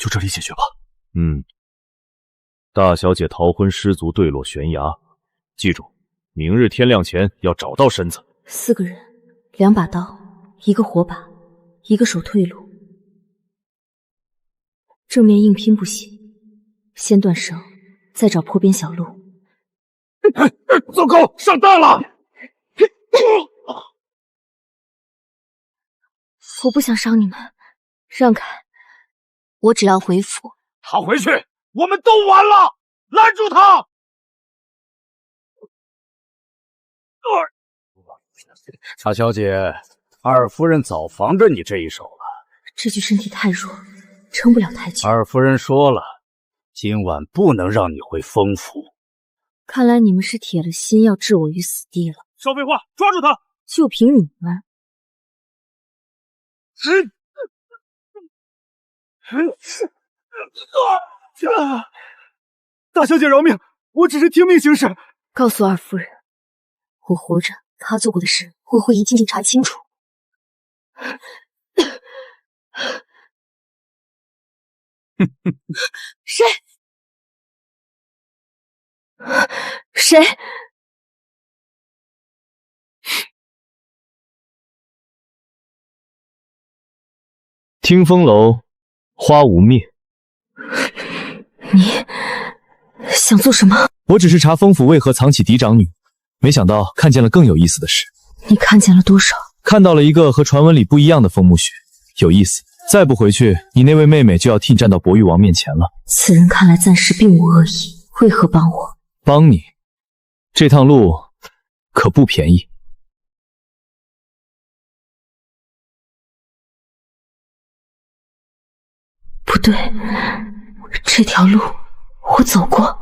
就这里解决吧。大小姐逃婚失足坠落悬崖，记住，明日天亮前要找到身子。4个人，2把刀，1个火把，1个手退路。正面硬拼不行，先断手，再找坡边小路。走狗，上当了！我不想伤你们，让开！我只要回府。他回去，我们都完了！拦住他！大小姐，二夫人早防着你这一手了。这具身体太弱，撑不了太久。二夫人说了，今晚不能让你回丰府。看来你们是铁了心要置我于死地了。少废话，抓住他！就凭你们？大小姐饶命，我只是听命行事。告诉二夫人，我活着，他做过的事，我会一件件查清楚。谁？谁？听风楼，花无灭。你想做什么？我只是查丰府为何藏起嫡长女，没想到看见了更有意思的事。你看见了多少？看到了一个和传闻里不一样的风木雪，有意思。再不回去，你那位妹妹就要替战到博玉王面前了。此人看来暂时并无恶意，为何帮我？帮你？这趟路可不便宜。不对，这条路我走过，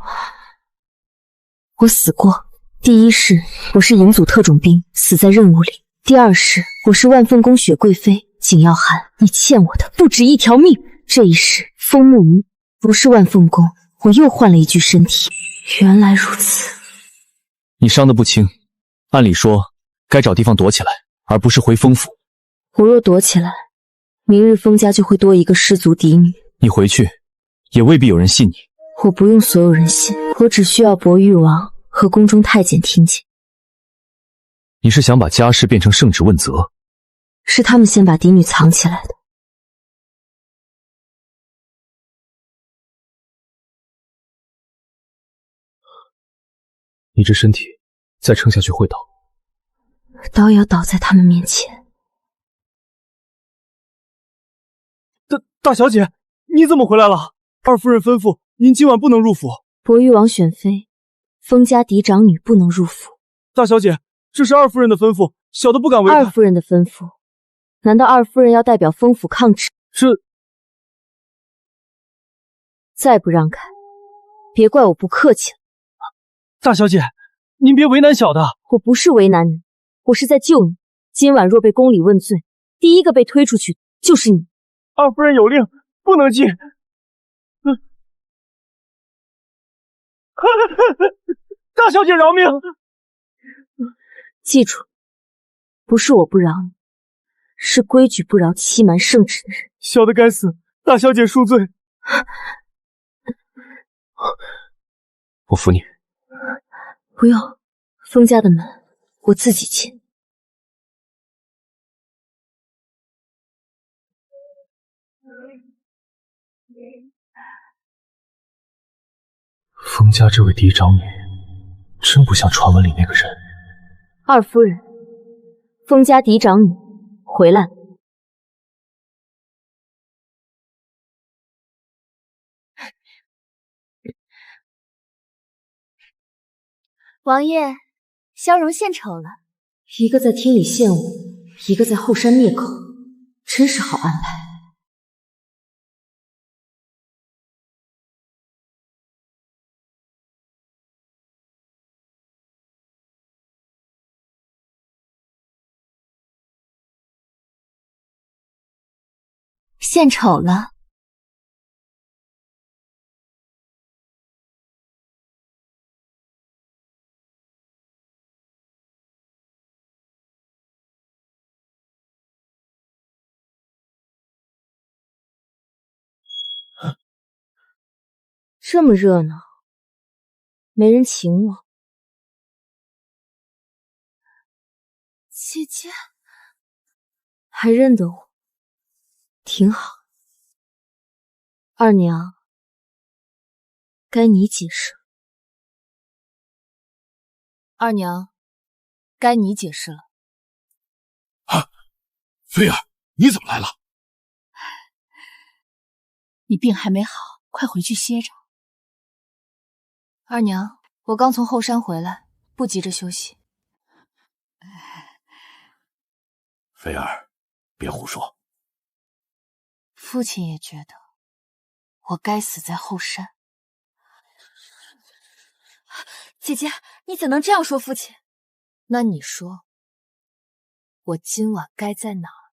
我死过。第一世，我是营祖特种兵，死在任务里；第二世，我是万凤宫雪贵妃。景耀寒，你欠我的不止一条命。这一世，风木鱼不是万凤宫，我又换了一具身体。原来如此。你伤得不轻，按理说该找地方躲起来，而不是回丰府。我若躲起来，明日封家就会多一个失足嫡女。你回去，也未必有人信你。我不用所有人信，我只需要博玉王和宫中太监听见。你是想把家事变成圣旨问责？是他们先把嫡女藏起来的。你这身体再撑下去会倒，倒也要倒在他们面前。大小姐，你怎么回来了？二夫人吩咐您今晚不能入府。博玉王选妃，封家嫡长女不能入府。大小姐，这是二夫人的吩咐，小的不敢违抗。二夫人的吩咐，难道二夫人要代表丰府抗旨？是。再不让开，别怪我不客气了。大小姐，您别为难小的。我不是为难你，我是在救你。今晚若被宫里问罪，第一个被推出去的就是你。二夫人有令，不能进。大小姐饶命！记住，不是我不饶你，是规矩不饶欺瞒圣旨的人。小的该死，大小姐恕罪。我扶你。不用，封家的门我自己进。封家这位嫡长女，真不像传闻里那个人。二夫人，封家嫡长女回来。王爷，萧荣献丑了。一个在厅里献舞，一个在后山灭口，真是好安排。献丑了。这么热闹，没人请我。姐姐，还认得我，挺好。二娘，该你解释了。二娘，该你解释了。啊，菲儿，你怎么来了？你病还没好，快回去歇着。二娘，我刚从后山回来，不急着休息。菲儿，别胡说。父亲也觉得我该死在后山。姐姐，你怎能这样说父亲？那你说，我今晚该在哪儿？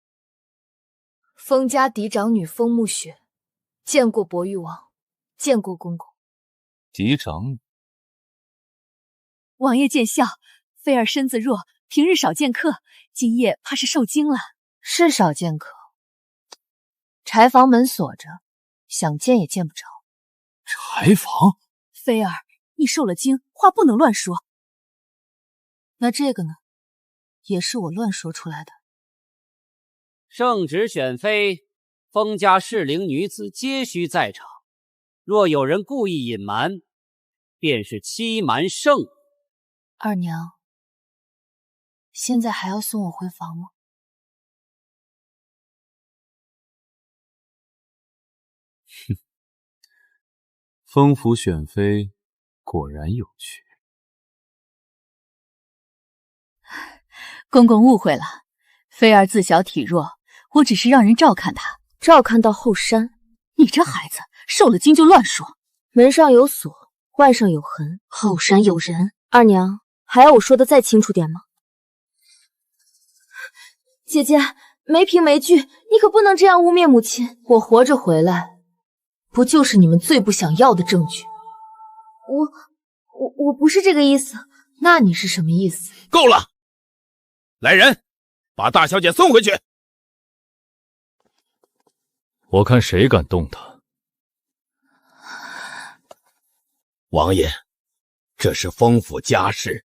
封家嫡长女封暮雪见过博玉王，见过公公。嫡长女，王爷见笑。菲儿身子弱，平日少见客，今夜怕是受惊了。是少见客，柴房门锁着，想见也见不着。柴房？菲儿，你受了惊，话不能乱说。那这个呢，也是我乱说出来的。圣旨选妃，封家适龄女子皆须在场，若有人故意隐瞒，便是欺瞒圣旨。二娘，现在还要送我回房吗？哼，封府选妃果然有趣。公公误会了，菲儿自小体弱，我只是让人照看她。照看到后山？你这孩子受了惊就乱说。门上有锁，腕上有痕，后山有人。二娘，还要我说的再清楚点吗？姐姐，没凭没据，你可不能这样污蔑母亲。我活着回来，不就是你们最不想要的证据？我不是这个意思。那你是什么意思？够了！来人，把大小姐送回去。我看谁敢动她。王爷，这是封府家事。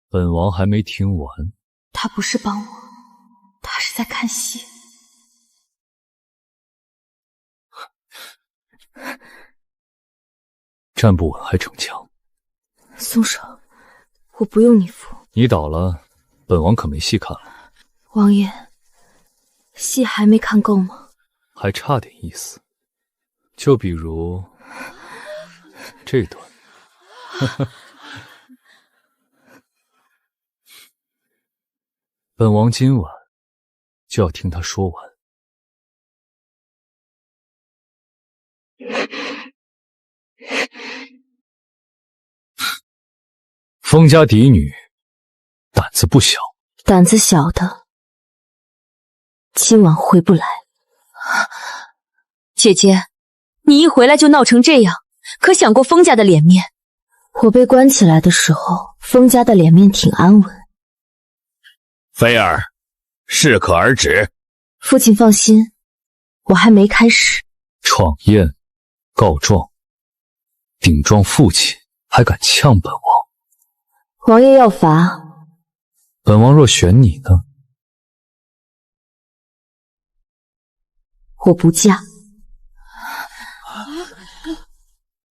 本王还没听完。他不是帮我，他是在看戏。站不稳还逞强。松手，我不用你扶。你倒了，本王可没戏看了。王爷，戏还没看够吗？还差点意思。就比如这段。本王今晚就要听他说完。封家嫡女胆子不小，胆子小的今晚回不来。姐姐，你一回来就闹成这样，可想过封家的脸面？我被关起来的时候，封家的脸面挺安稳。菲儿，适可而止。父亲放心，我还没开始。闯宴、告状、顶撞父亲，还敢呛本王？王爷要罚，本王若选你呢？我不嫁。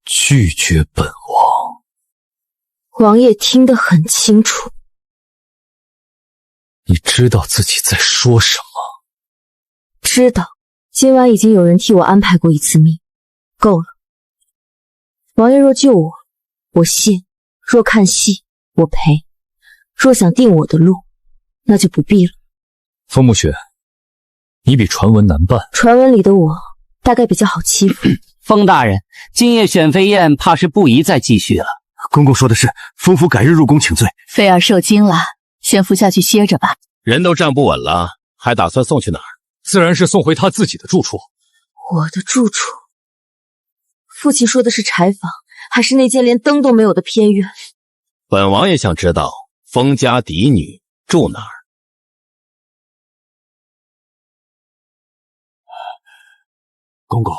拒绝本王。王爷听得很清楚。你知道自己在说什么？知道，今晚已经有人替我安排过一次命，够了。王爷若救我，我谢；若看戏，我陪；若想定我的路，那就不必了。风暮雪，你比传闻难办。传闻里的我，大概比较好欺负。封大人，今夜选妃宴怕是不宜再继续了。公公说的是，封府改日入宫请罪。菲儿受惊了，先扶下去歇着吧。人都站不稳了，还打算送去哪儿？自然是送回他自己的住处。我的住处？父亲说的是柴房，还是那间连灯都没有的偏院？本王也想知道封家嫡女住哪儿。公公，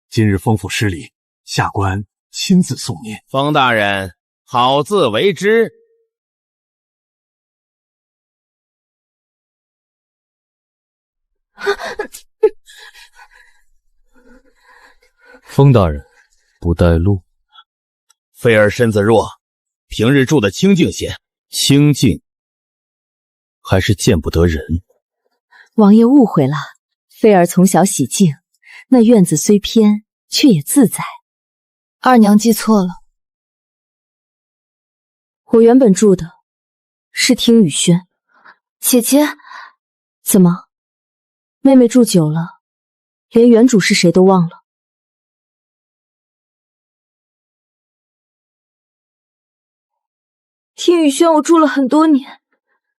今日封府失礼，下官亲自送您。封大人，好自为之。封大人，不带路。菲儿身子弱，平日住的清静些。清静，还是见不得人。王爷误会了，菲儿从小喜静，那院子虽偏，却也自在。二娘记错了，我原本住的是听雨轩。姐姐，怎么，妹妹住久了，连原主是谁都忘了？听雨轩我住了很多年，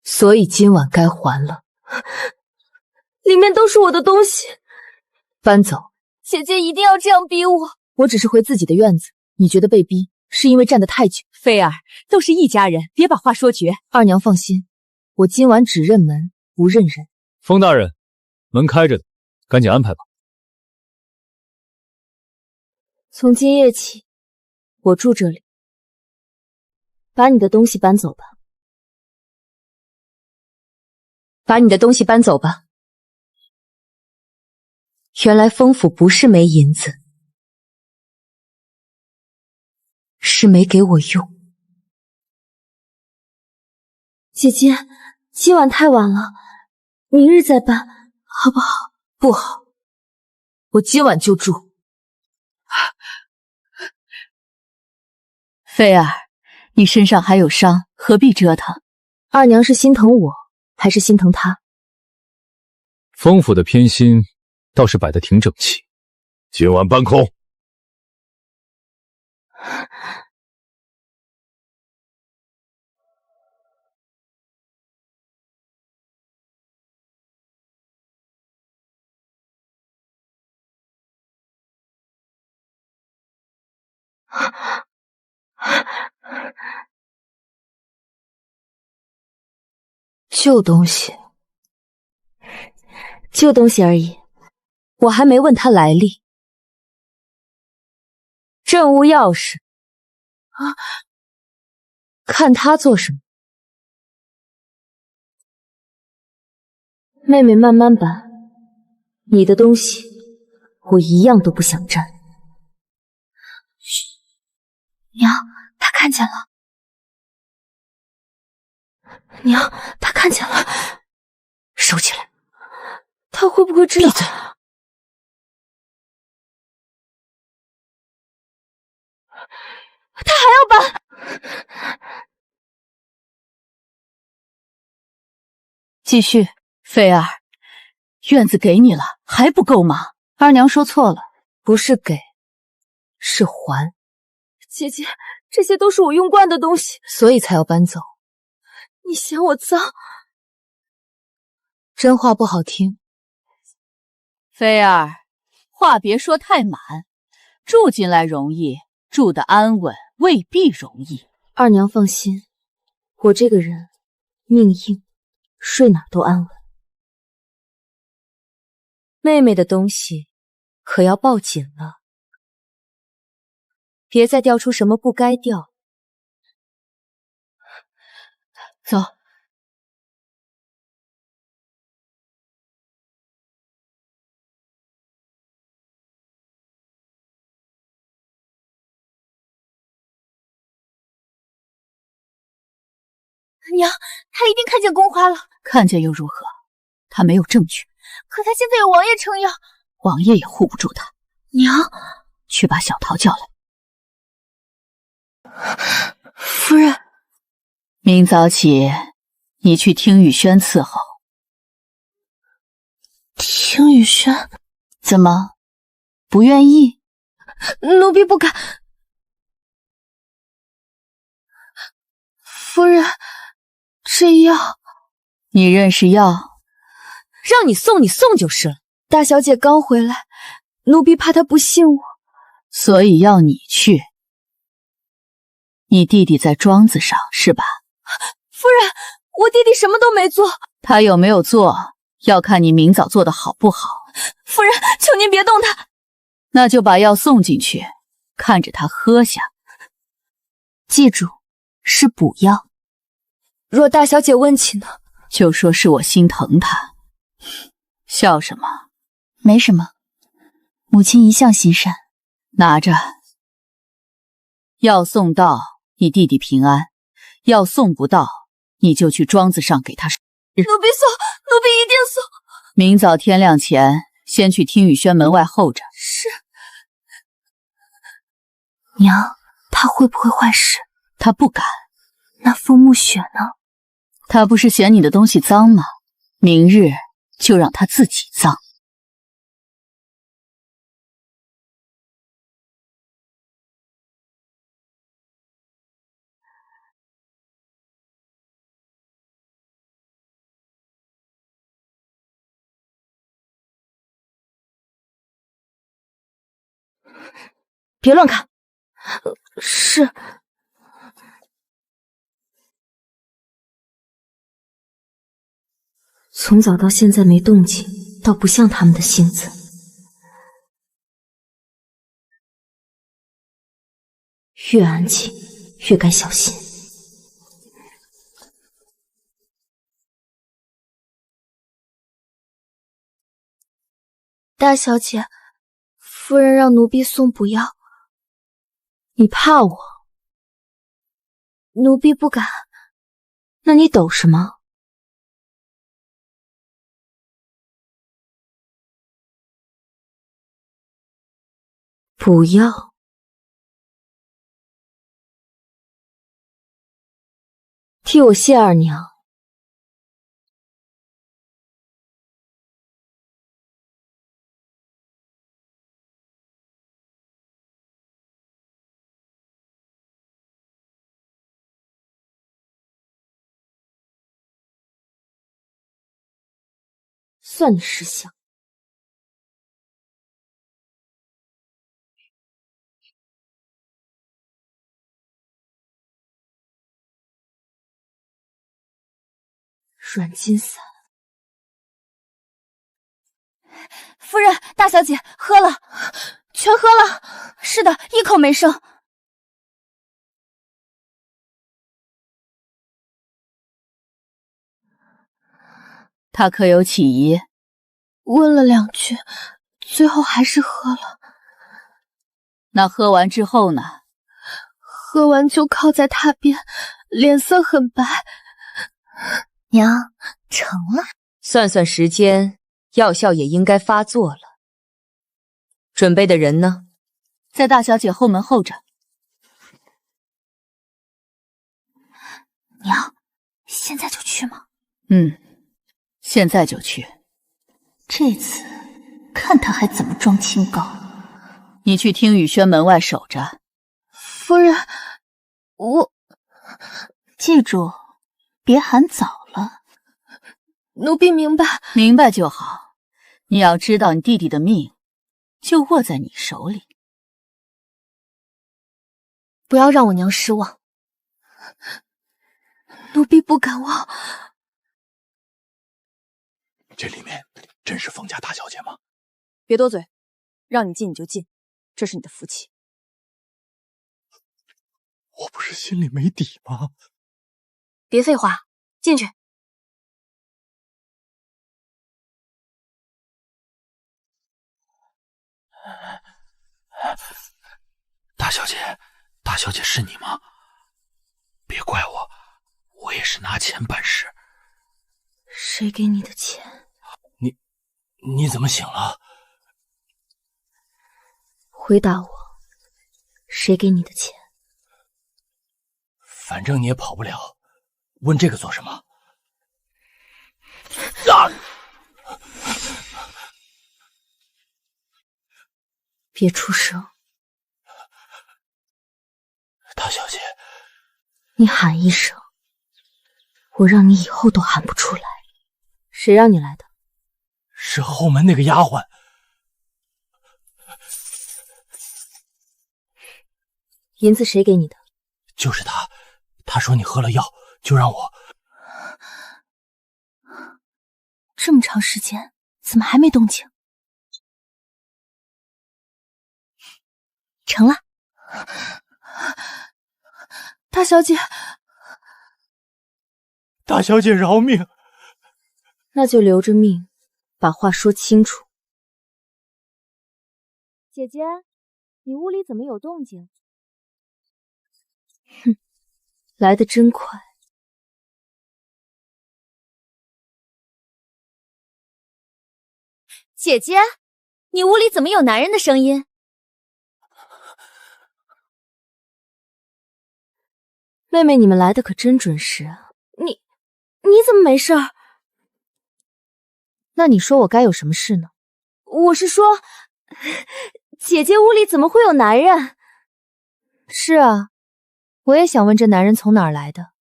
所以今晚该还了。里面都是我的东西。搬走。姐姐一定要这样逼我？我只是回自己的院子，你觉得被逼是因为站得太久？菲儿，都是一家人，别把话说绝。二娘放心，我今晚只认门，不认人。封大人，门开着的，赶紧安排吧。从今夜起，我住这里。把你的东西搬走吧。把你的东西搬走吧。原来封府不是没银子，是没给我用。姐姐，今晚太晚了，明日再搬，好不好？不好，我今晚就住。菲儿，你身上还有伤，何必折腾？二娘是心疼我，还是心疼她？封府的偏心倒是摆得挺整齐。今晚搬空。旧东西，旧东西而已，我还没问他来历。镇屋钥匙啊，看他做什么。妹妹慢慢搬，你的东西我一样都不想沾。嘘，娘，他看见了。娘，他看见了，收起来。他会不会知道？闭嘴！他还要搬。继续，菲儿，院子给你了，还不够吗？二娘说错了，不是给，是还。姐姐，这些都是我用惯的东西，所以才要搬走。你嫌我脏？真话不好听。菲儿，话别说太满，住进来容易，住得安稳未必容易。二娘放心，我这个人命硬，睡哪都安稳。妹妹的东西可要抱紧了，别再掉出什么不该掉。走。娘，他一定看见宫花了。看见又如何？他没有证据。可他现在有王爷撑腰，王爷也护不住他。娘，去把小桃叫来。夫人，明早起，你去听雨轩伺候。听雨轩？怎么，不愿意？奴婢不敢。夫人，这药你认识药？让你送你送就是了。大小姐刚回来，奴婢怕她不信我，所以要你去。你弟弟在庄子上是吧？夫人，我弟弟什么都没做。他有没有做，要看你明早做的好不好。夫人，求您别动他。那就把药送进去，看着他喝下。记住，是补药。若大小姐问起呢？就说是我心疼他。笑什么？没什么，母亲一向心善。拿着。药送到，你弟弟平安；药送不到，你就去庄子上给他说。奴婢送，奴婢一定送。明早天亮前，先去听雨轩门外候着。是。娘，他会不会坏事？他不敢。那风木雪呢？他不是嫌你的东西脏吗？明日就让他自己脏。别乱看。是。从早到现在没动静，倒不像他们的性子。越安静，越该小心。大小姐，夫人让奴婢送补药。你怕我？奴婢不敢。那你抖什么？补药。替我谢二娘。算你识相。软筋散。夫人，大小姐，喝了，全喝了。是的，一口没剩。他可有起疑？问了2句，最后还是喝了。那喝完之后呢？喝完就靠在榻边，脸色很白。娘，成了。算算时间，药效也应该发作了。准备的人呢？在大小姐后门候着。娘，现在就去吗？现在就去。这次看他还怎么装清高。你去听雨轩门外守着。夫人，我记住，别喊早了。奴婢明白。明白就好。你要知道，你弟弟的命就握在你手里。不要让我娘失望。奴婢不敢忘。这里面真是冯家大小姐吗？别多嘴，让你进你就进，这是你的福气。我不是心里没底吗？别废话，进去。大小姐，大小姐是你吗？别怪我，我也是拿钱办事。谁给你的钱？你怎么醒了？回答我，谁给你的钱？反正你也跑不了，问这个做什么？别出声。大小姐，你喊一声，我让你以后都喊不出来。谁让你来的？是后门那个丫鬟。银子谁给你的？就是她，她说你喝了药，就让我。这么长时间，怎么还没动静？成了。大小姐，大小姐饶命！那就留着命，把话说清楚。姐姐，你屋里怎么有动静？哼，来得真快。姐姐，你屋里怎么有男人的声音？妹妹，你们来的可真准时啊！你怎么没事儿？那你说我该有什么事呢？我是说，姐姐屋里怎么会有男人？是啊，我也想问这男人从哪儿来的。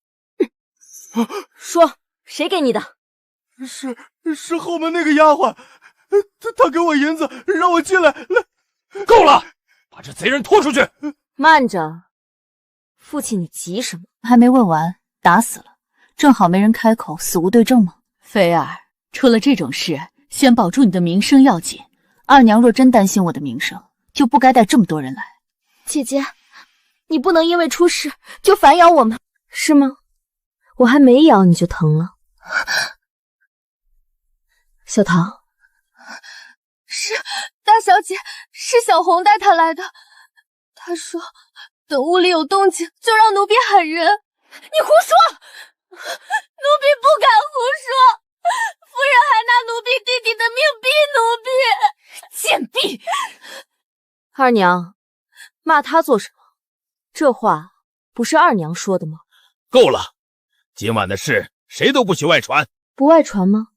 说，谁给你的？是后门那个丫鬟，她给我银子，让我进来。够了，把这贼人拖出去！慢着，父亲，你急什么？还没问完，打死了，正好没人开口，死无对证吗？菲儿，出了这种事，先保住你的名声要紧。二娘若真担心我的名声，就不该带这么多人来。姐姐，你不能因为出事就反咬我们，是吗？我还没咬你就疼了。小桃，是大小姐，是小红带她来的。她说等屋里有动静就让奴婢喊人。你胡说！奴婢不敢胡说，夫人还拿奴婢弟弟的命逼奴婢，贱婢！二娘，骂他做什么？这话不是二娘说的吗？够了，今晚的事谁都不许外传。不外传吗？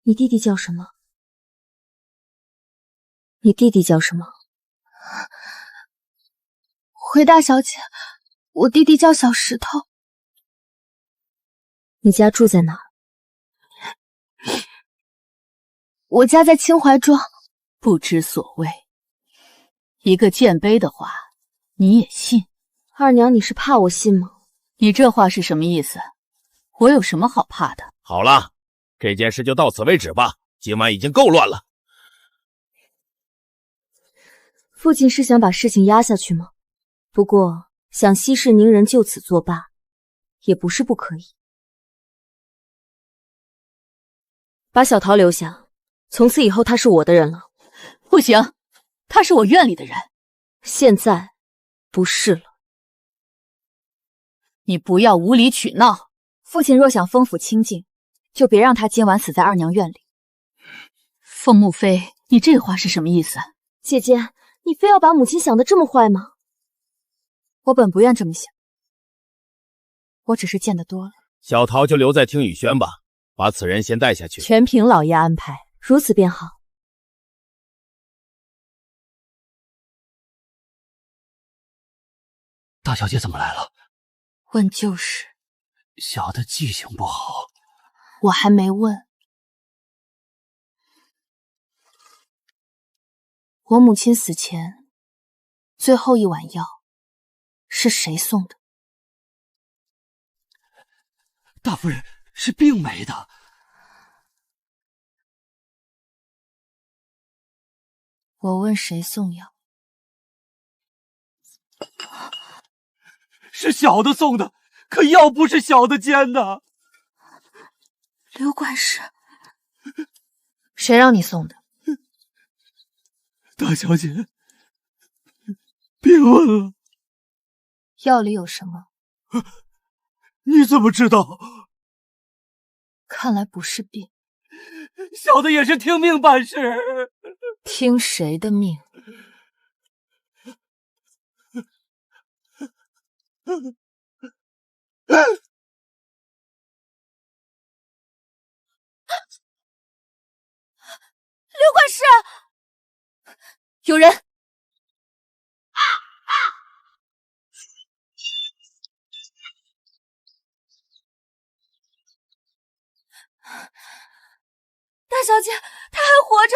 你弟弟叫什么？你弟弟叫什么？回大小姐，我弟弟叫小石头。你家住在哪儿？我家在清怀庄。不知所谓，一个贱卑的话，你也信？二娘，你是怕我信吗？你这话是什么意思？我有什么好怕的？好了，这件事就到此为止吧，今晚已经够乱了。父亲是想把事情压下去吗？不过想息事宁人，就此作罢，也不是不可以。把小桃留下，从此以后她是我的人了。不行，她是我院里的人，现在不是了。你不要无理取闹。父亲若想丰府清静，就别让他今晚死在二娘院里。凤木飞，你这话是什么意思？姐姐，你非要把母亲想得这么坏吗？我本不愿这么想，我只是见得多了。小桃就留在听雨轩吧，把此人先带下去。全凭老爷安排，如此便好。大小姐怎么来了？问旧事。小的记性不好。我还没问。我母亲死前最后一碗药是谁送的？大夫人是病没的。我问谁送药？是小的送的，可药不是小的煎的。刘管事，谁让你送的？大小姐，别问了。药里有什么？你怎么知道？看来不是病。小的也是听命办事。听谁的命？刘管事，有人！大小姐，她还活着。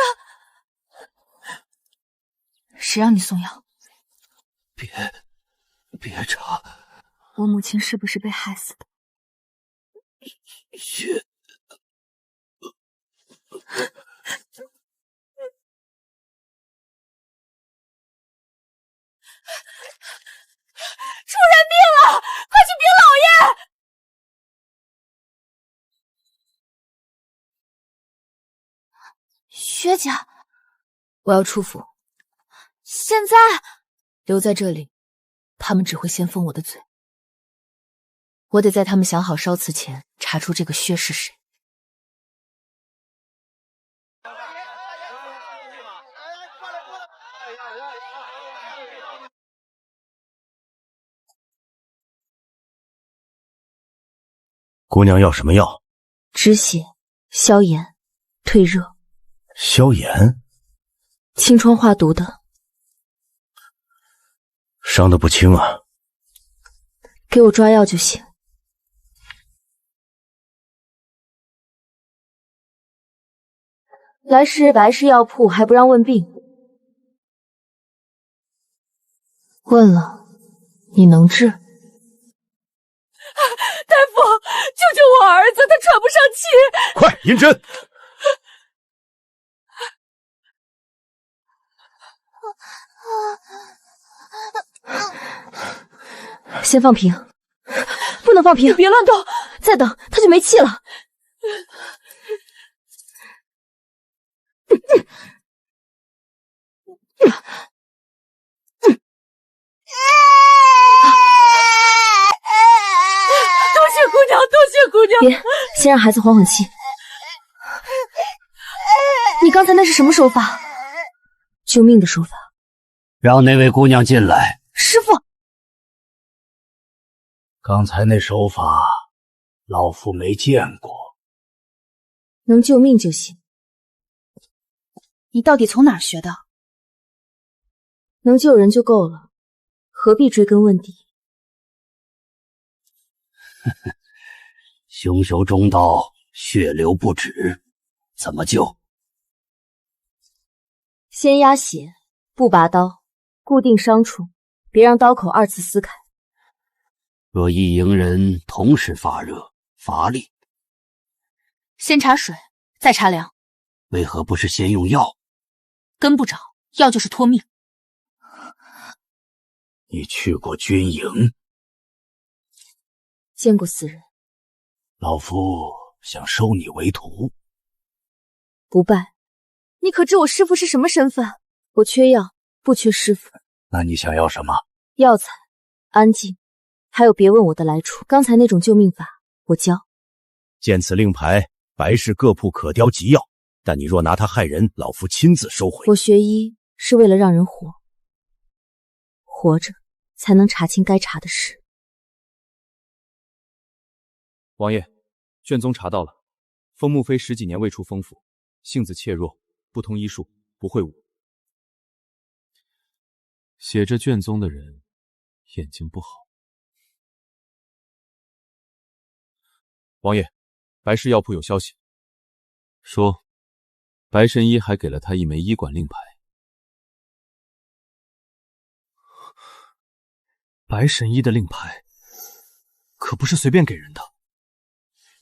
谁让你送药？别查。我母亲是不是被害死的？雪。出人命了！快去禀老爷！薛家，我要出府。现在留在这里，他们只会先封我的嘴。我得在他们想好烧词前查出这个薛是谁。姑娘要什么药？止血、消炎、退热。消炎？清疮化毒的。伤得不轻啊。给我抓药就行。来时白氏药铺还不让问病，问了你能治？大夫，救救我儿子，他喘不上气！快银针！先放平，不能放平！别乱动，再等他就没气了。多谢姑娘，多谢姑娘！别，先让孩子缓缓气。你刚才那是什么手法？救命的手法。让那位姑娘进来。师父，刚才那手法，老夫没见过。能救命就行。你到底从哪儿学的？能救人就够了，何必追根问底？凶手中刀，血流不止，怎么救？先压血，不拔刀，固定伤处，别让刀口二次撕开。若一营人同时发热、乏力，先查水，再查凉。为何不是先用药？跟不着，药就是拖命。你去过军营？见过死人。老夫想收你为徒。不拜。你可知我师父是什么身份？我缺药，不缺师父。那你想要什么？药材、安静，还有别问我的来处。刚才那种救命法，我教。见此令牌，白氏各铺可雕急药，但你若拿它害人，老夫亲自收回。我学医是为了让人活，活着才能查清该查的事。王爷，卷宗查到了，封穆妃10几年未出封府，性子怯弱，不通医术，不会武。写这卷宗的人眼睛不好。王爷，白氏药铺有消息，说白神医还给了他一枚医馆令牌。白神医的令牌可不是随便给人的，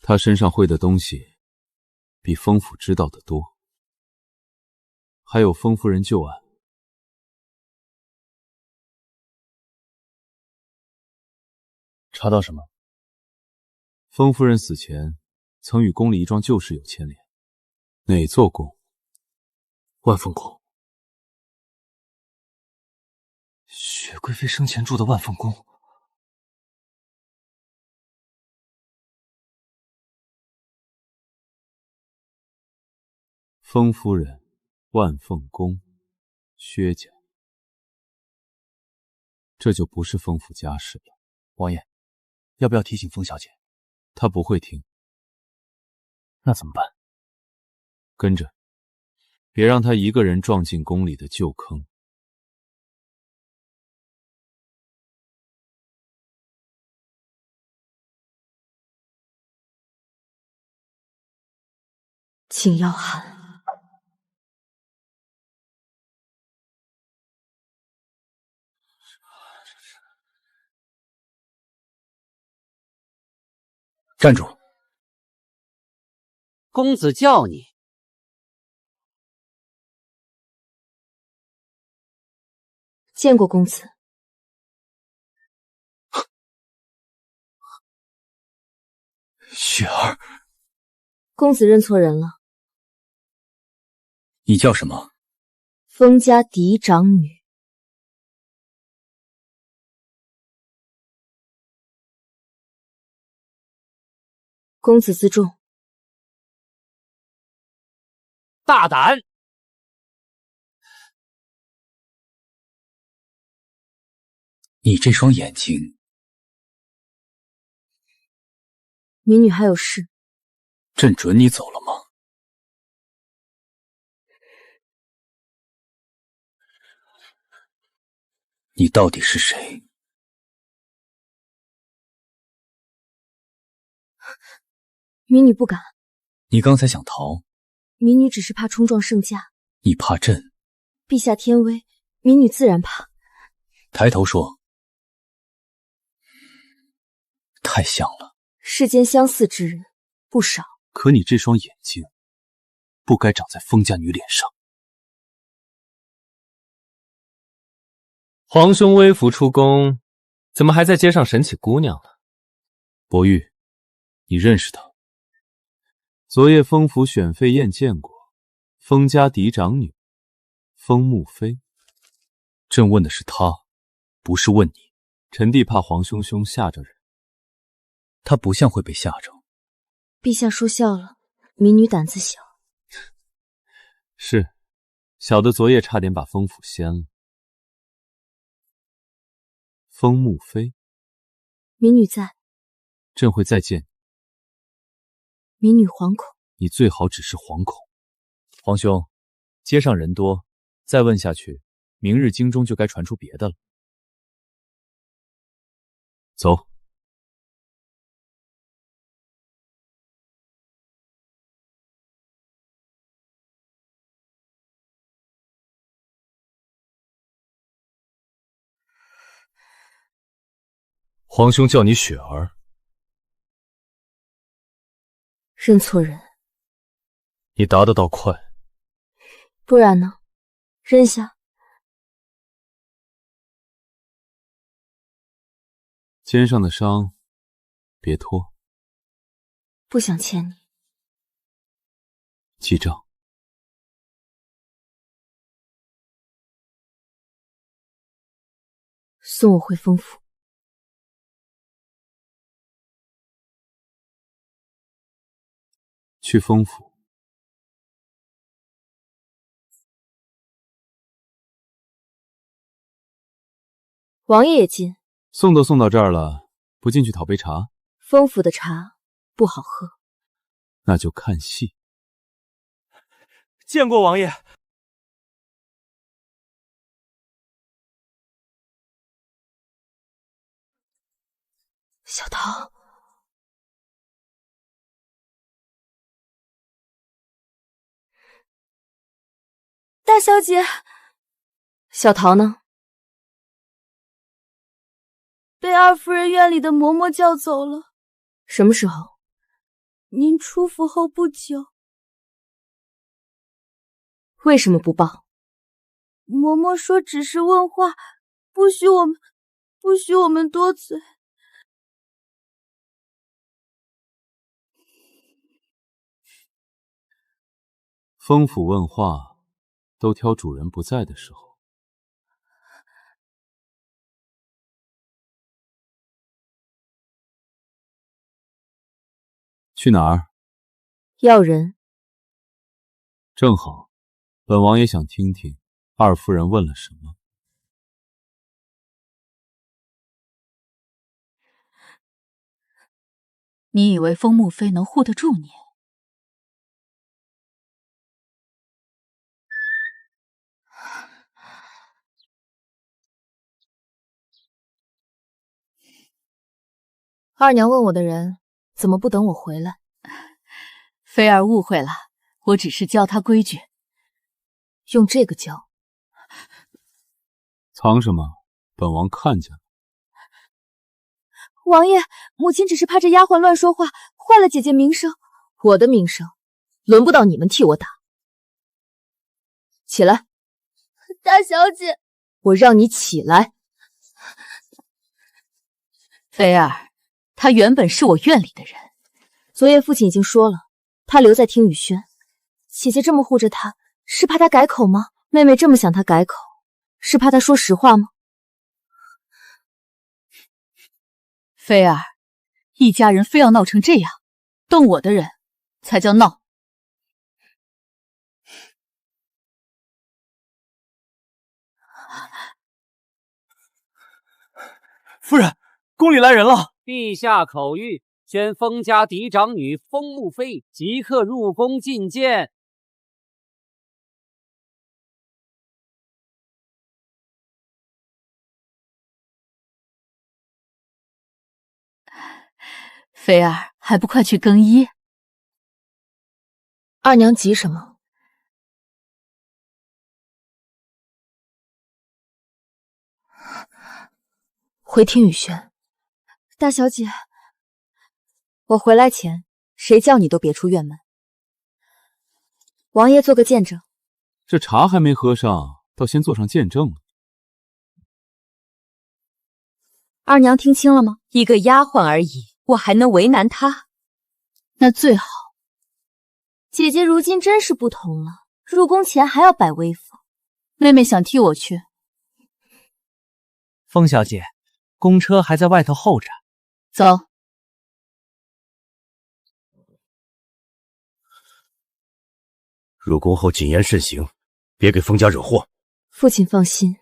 他身上会的东西比封府知道的多，还有封夫人旧案。查到什么？封夫人死前曾与宫里一桩旧事有牵连。哪座宫？万凤宫。雪贵妃生前住的万凤宫。封夫人，万凤宫，薛家，这就不是封府家事了。王爷，要不要提醒封小姐？她不会听。那怎么办？跟着，别让她一个人撞进宫里的旧坑。请要函。站住！公子叫你。见过公子。雪儿，公子认错人了，你叫什么？封家嫡长女。公子自重。大胆！你这双眼睛，民女还有事。朕准你走了吗？你到底是谁？民女不敢。你刚才想逃？民女只是怕冲撞圣驾。你怕朕？陛下天威，民女自然怕。抬头说。太像了。世间相似之人不少，可你这双眼睛，不该长在封家女脸上。皇兄微服出宫，怎么还在街上审起姑娘了？伯玉，你认识她？昨夜封府选妃宴见过，封家嫡长女封穆妃。朕问的是她，不是问你。臣弟怕皇兄兄吓着人。她不像会被吓着。陛下说笑了，民女胆子小。是，小的昨夜差点把封府掀了。封穆妃，民女在。朕会再见。民女惶恐。你最好只是惶恐。皇兄，街上人多，再问下去，明日京中就该传出别的了。走。皇兄叫你雪儿。认错人。你答得倒快。不然呢？认下。肩上的伤，别拖。不想欠你。记账。送我回封府。去封府。王爷也进。送都送到这儿了，不进去讨杯茶？封府的茶不好喝。那就看戏。见过王爷。小桃。大小姐。小桃呢？被二夫人院里的嬷嬷叫走了。什么时候？您出府后不久。为什么不报？嬷嬷说只是问话，不许我们多嘴。封府问话，都挑主人不在的时候。去哪儿？要人。正好，本王也想听听二夫人问了什么。你以为封穆妃能护得住你？二娘问我的人，怎么不等我回来？菲儿误会了，我只是教她规矩。用这个教？藏什么？本王看见了。王爷，母亲只是怕这丫鬟乱说话，坏了姐姐名声。我的名声，轮不到你们替我打。起来。大小姐，我让你起来。菲儿，她原本是我院里的人，昨夜父亲已经说了，他留在听雨轩。姐姐这么护着他，是怕他改口吗？妹妹这么想他改口，是怕他说实话吗？菲儿，一家人非要闹成这样，动我的人才叫闹。夫人，宫里来人了。陛下口谕，宣封家嫡长女封穆妃即刻入宫觐见。菲儿，还不快去更衣？二娘急什么？回听雨轩。大小姐，我回来前，谁叫你都别出院门。王爷做个见证。这茶还没喝上，倒先做上见证了。二娘听清了吗？一个丫鬟而已，我还能为难她？那最好。姐姐如今真是不同了，入宫前还要摆威风。妹妹想替我去。风小姐，公车还在外头候着。走。入宫后谨言慎行，别给封家惹祸。父亲放心，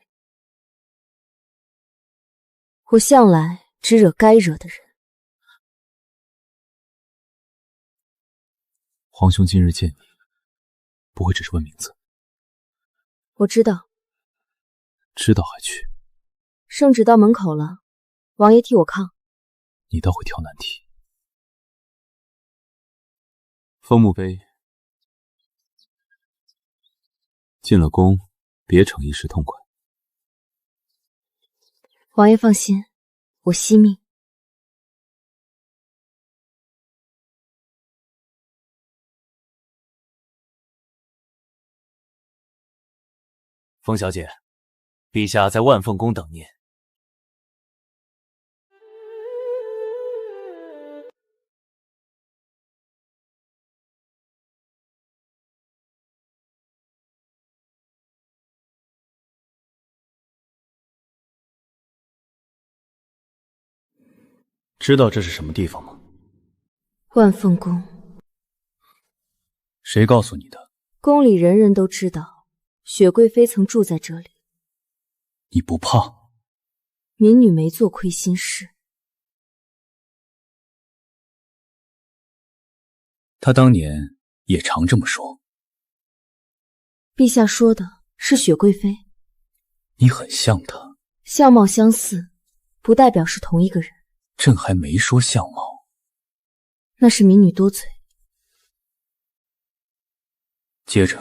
我向来只惹该惹的人。皇兄今日见你，不会只是问名字。我知道。知道还去？圣旨到门口了，王爷替我抗。你倒会挑难题。封穆妃，进了宫，别逞一时痛快。王爷放心，我惜命。风小姐，陛下在万凤宫等您。知道这是什么地方吗？万凤宫。谁告诉你的？宫里人人都知道，雪贵妃曾住在这里。你不怕？民女没做亏心事。她当年也常这么说。陛下说的是雪贵妃。你很像她。相貌相似，不代表是同一个人。朕还没说相貌。那是民女多嘴。接着。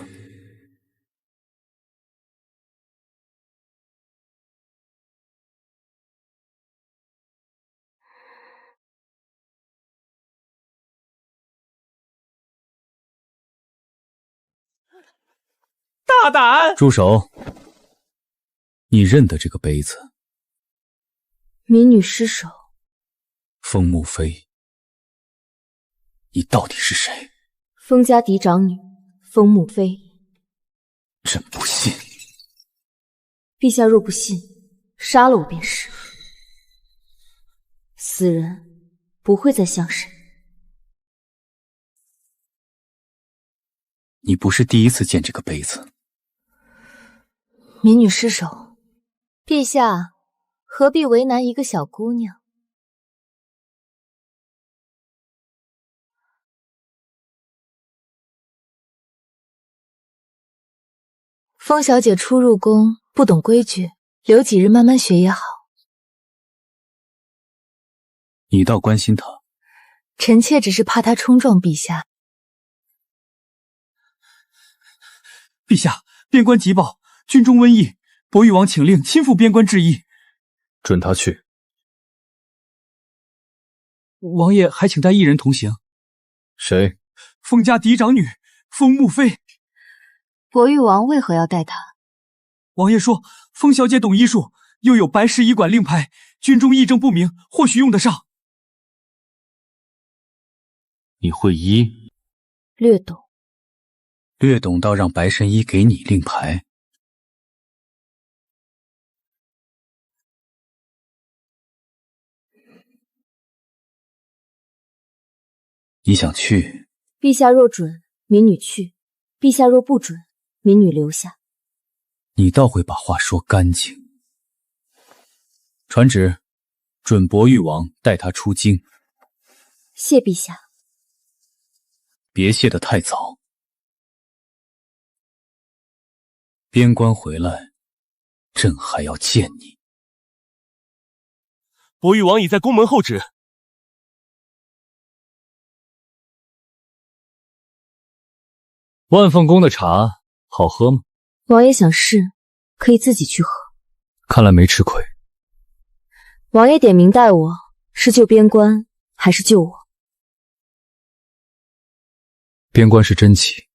大胆！住手！你认得这个杯子？民女失手。封穆妃，你到底是谁？封家嫡长女，封穆妃。朕不信。陛下若不信，杀了我便是。死人不会再像神。你不是第一次见这个杯子。民女失手，陛下何必为难一个小姑娘？风小姐初入宫，不懂规矩，留几日慢慢学也好。你倒关心她。臣妾只是怕她冲撞陛下。陛下，边关急报，军中瘟疫，博玉王请令亲赴边关治疫。准他去。王爷还请带一人同行。谁？封家嫡长女封穆妃。博玉王为何要带她？王爷说，封小姐懂医术，又有白石医馆令牌，军中疫症不明，或许用得上。你会医？略懂。略懂到让白神医给你令牌。你想去？陛下若准，民女去；陛下若不准，民女留下。你倒会把话说干净。传旨，准博玉王带他出京。谢陛下。别谢得太早。边关回来，朕还要见你。博玉王已在宫门候旨。万凤宫的茶好喝吗？王爷想试，可以自己去喝。看来没吃亏。王爷点名带我，是救边关，还是救我？边关是真奇，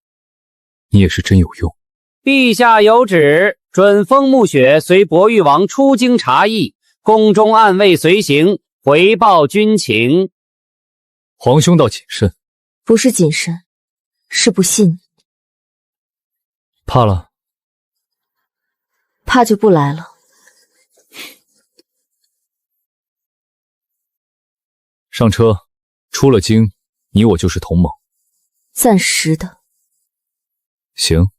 你也是真有用。陛下有旨，准风沐雪随博玉王出京查议，宫中暗卫随行，回报军情。皇兄倒谨慎。不是谨慎，是不信你。怕了？怕就不来了。上车，出了京，你我就是同盟。暂时的。行，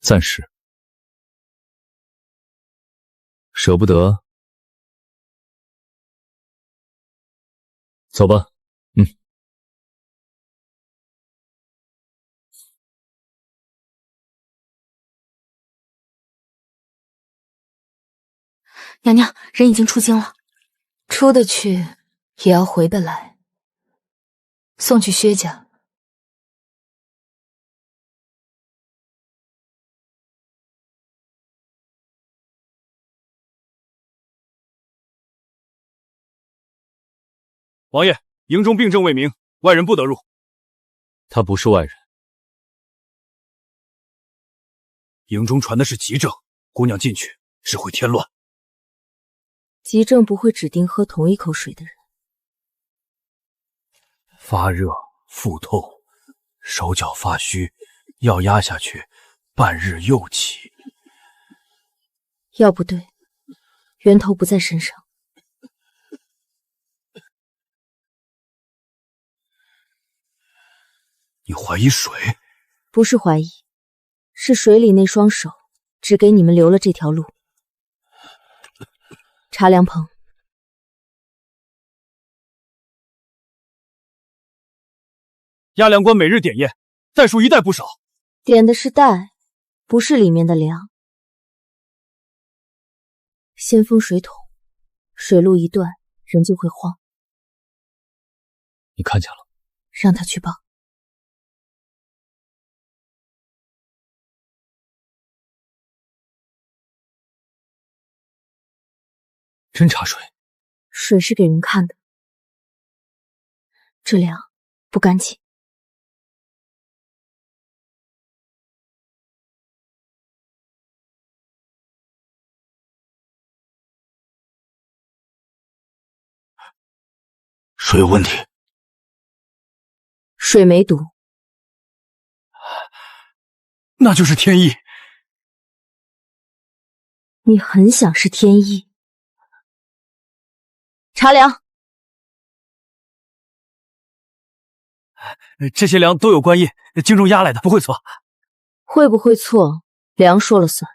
暂时。舍不得？走吧。娘娘，人已经出京了。出得去，也要回得来。送去薛家。王爷，营中病症未明，外人不得入。他不是外人。营中传的是急症，姑娘进去只会添乱。急症不会指定喝同一口水的人。发热、腹痛、手脚发虚，药压下去，半日又起。药不对，源头不在身上。你怀疑水？不是怀疑，是水里那双手只给你们留了这条路。查良鹏，押粮官每日点验，袋数一袋不少。点的是袋，不是里面的粮。先封水桶，水路一断，人就会慌。你看见了？让他去报。真茶水？水是给人看的，这粮不干净。水有问题。水没毒。那就是天意。你很想是天意。查粮。这些粮都有官印，京中押来的，不会错。会不会错，粮说了算。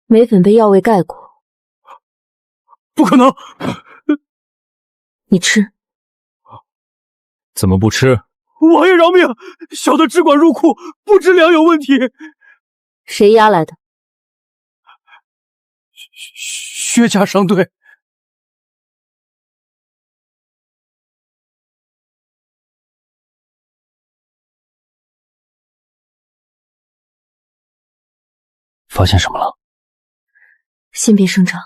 眉粉被药味盖过。不可能！你吃。怎么不吃？王爷饶命！小的只管入库，不知粮有问题。谁押来的？薛家商队。发现什么了？先别声张。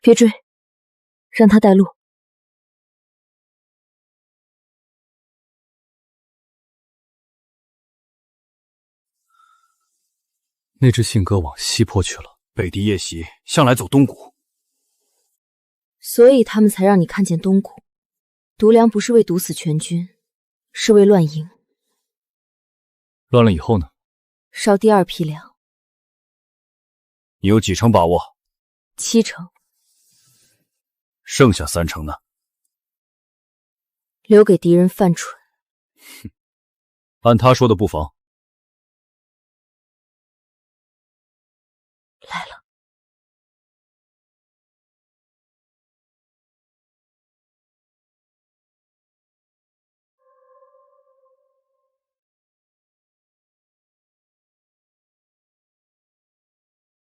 别追，让他带路。那只信鸽往西坡去了。北狄夜袭向来走东谷，所以他们才让你看见东谷。毒粮不是为毒死全军，是为乱营。乱了以后呢？烧第二批粮。你有几成把握？7成。剩下3成呢？留给敌人犯蠢。按他说的布防。来了。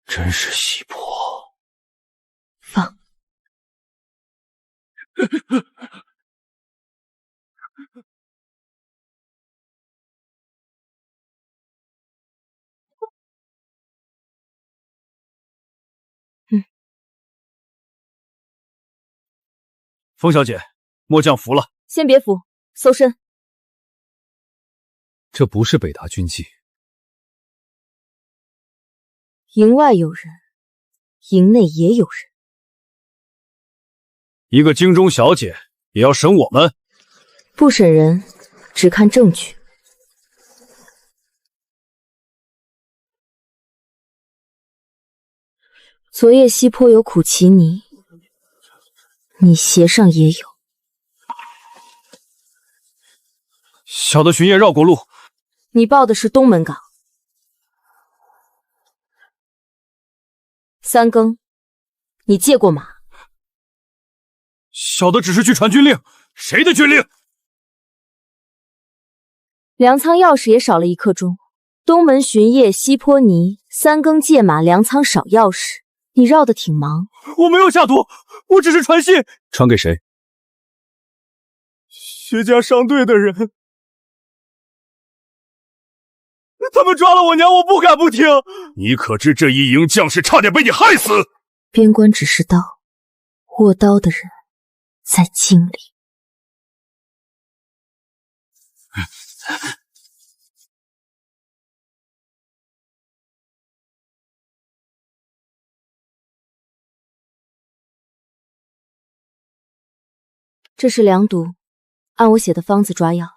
真是西坡。放。风小姐，末将服了。先别服，搜身。这不是北达军纪。营外有人，营内也有人。一个京中小姐也要审我们？不审人，只看证据。昨夜西坡有苦其泥，你鞋上也有。小的巡夜绕过路。你报的是东门岗。3更，你借过马？小的只是去传军令。谁的军令？粮仓钥匙也少了1刻钟。东门巡夜西坡泥，3更借马，粮仓少钥匙。你绕得挺忙。我没有下毒，我只是传信。传给谁？薛家商队的人。他们抓了我娘，我不敢不听。你可知这一营将士差点被你害死？边关只是刀，握刀的人在京里。这是凉毒，按我写的方子抓药。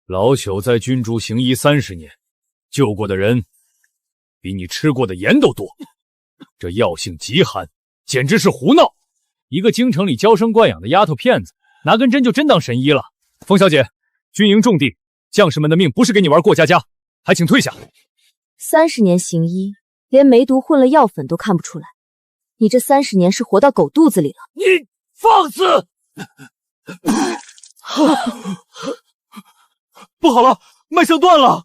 老朽在军中行医30年，救过的人比你吃过的盐都多。这药性极寒，简直是胡闹！一个京城里娇生惯养的丫头片子，拿根针就真当神医了。风小姐，军营重地，将士们的命不是给你玩过家家，还请退下。30年行医，连梅毒混了药粉都看不出来。你这30年是活到狗肚子里了。你放肆！不好了，脉象断了，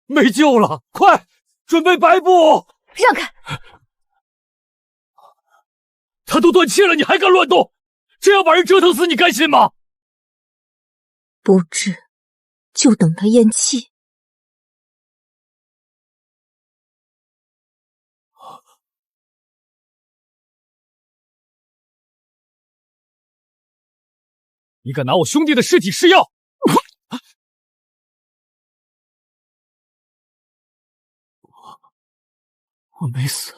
没救了！快准备白布！让开！他都断气了，你还敢乱动？这样把人折腾死，你甘心吗？不治，就等他咽气。你敢拿我兄弟的尸体试药？我没死，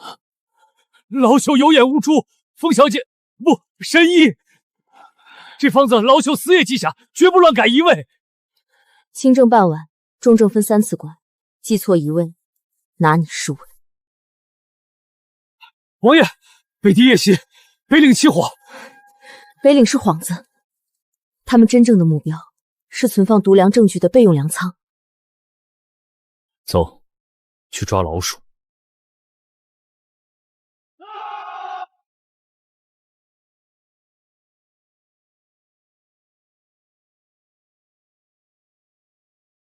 老朽有眼无珠。风小姐，不，神医，这方子老朽死也记下，绝不乱改一味。轻症半碗，重症分3次管，记错一味，拿你是稳。王爷，北狄夜袭，北岭起火。北岭是幌子，他们真正的目标是存放毒粮证据的备用粮仓。走，去抓老鼠。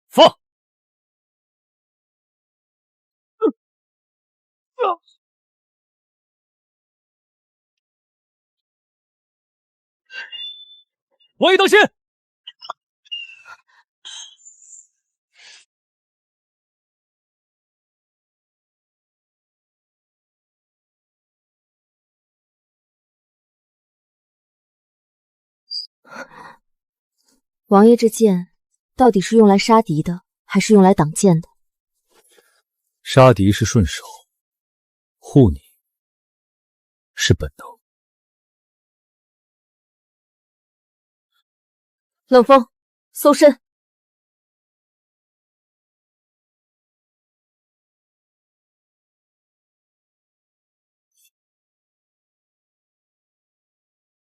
放！王爷当心！王爷这剑到底是用来杀敌的，还是用来挡箭的？杀敌是顺手，护你是本能。冷风，搜身。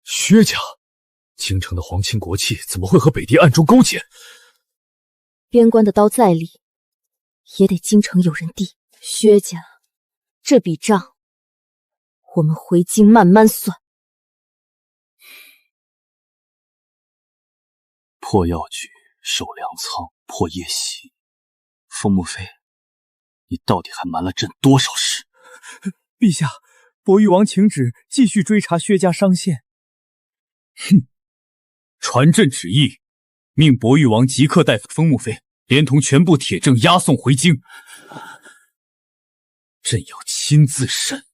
薛家，京城的皇亲国戚怎么会和北地暗中勾结？边关的刀再利，也得京城有人递。薛家这笔账，我们回京慢慢算。破药局，守粮仓，破夜袭，风木飞，你到底还瞒了朕多少事？陛下，博玉王请旨继续追查薛家伤县。哼！传朕旨意，命博玉王即刻带风木飞连同全部铁证押送回京。朕要亲自审。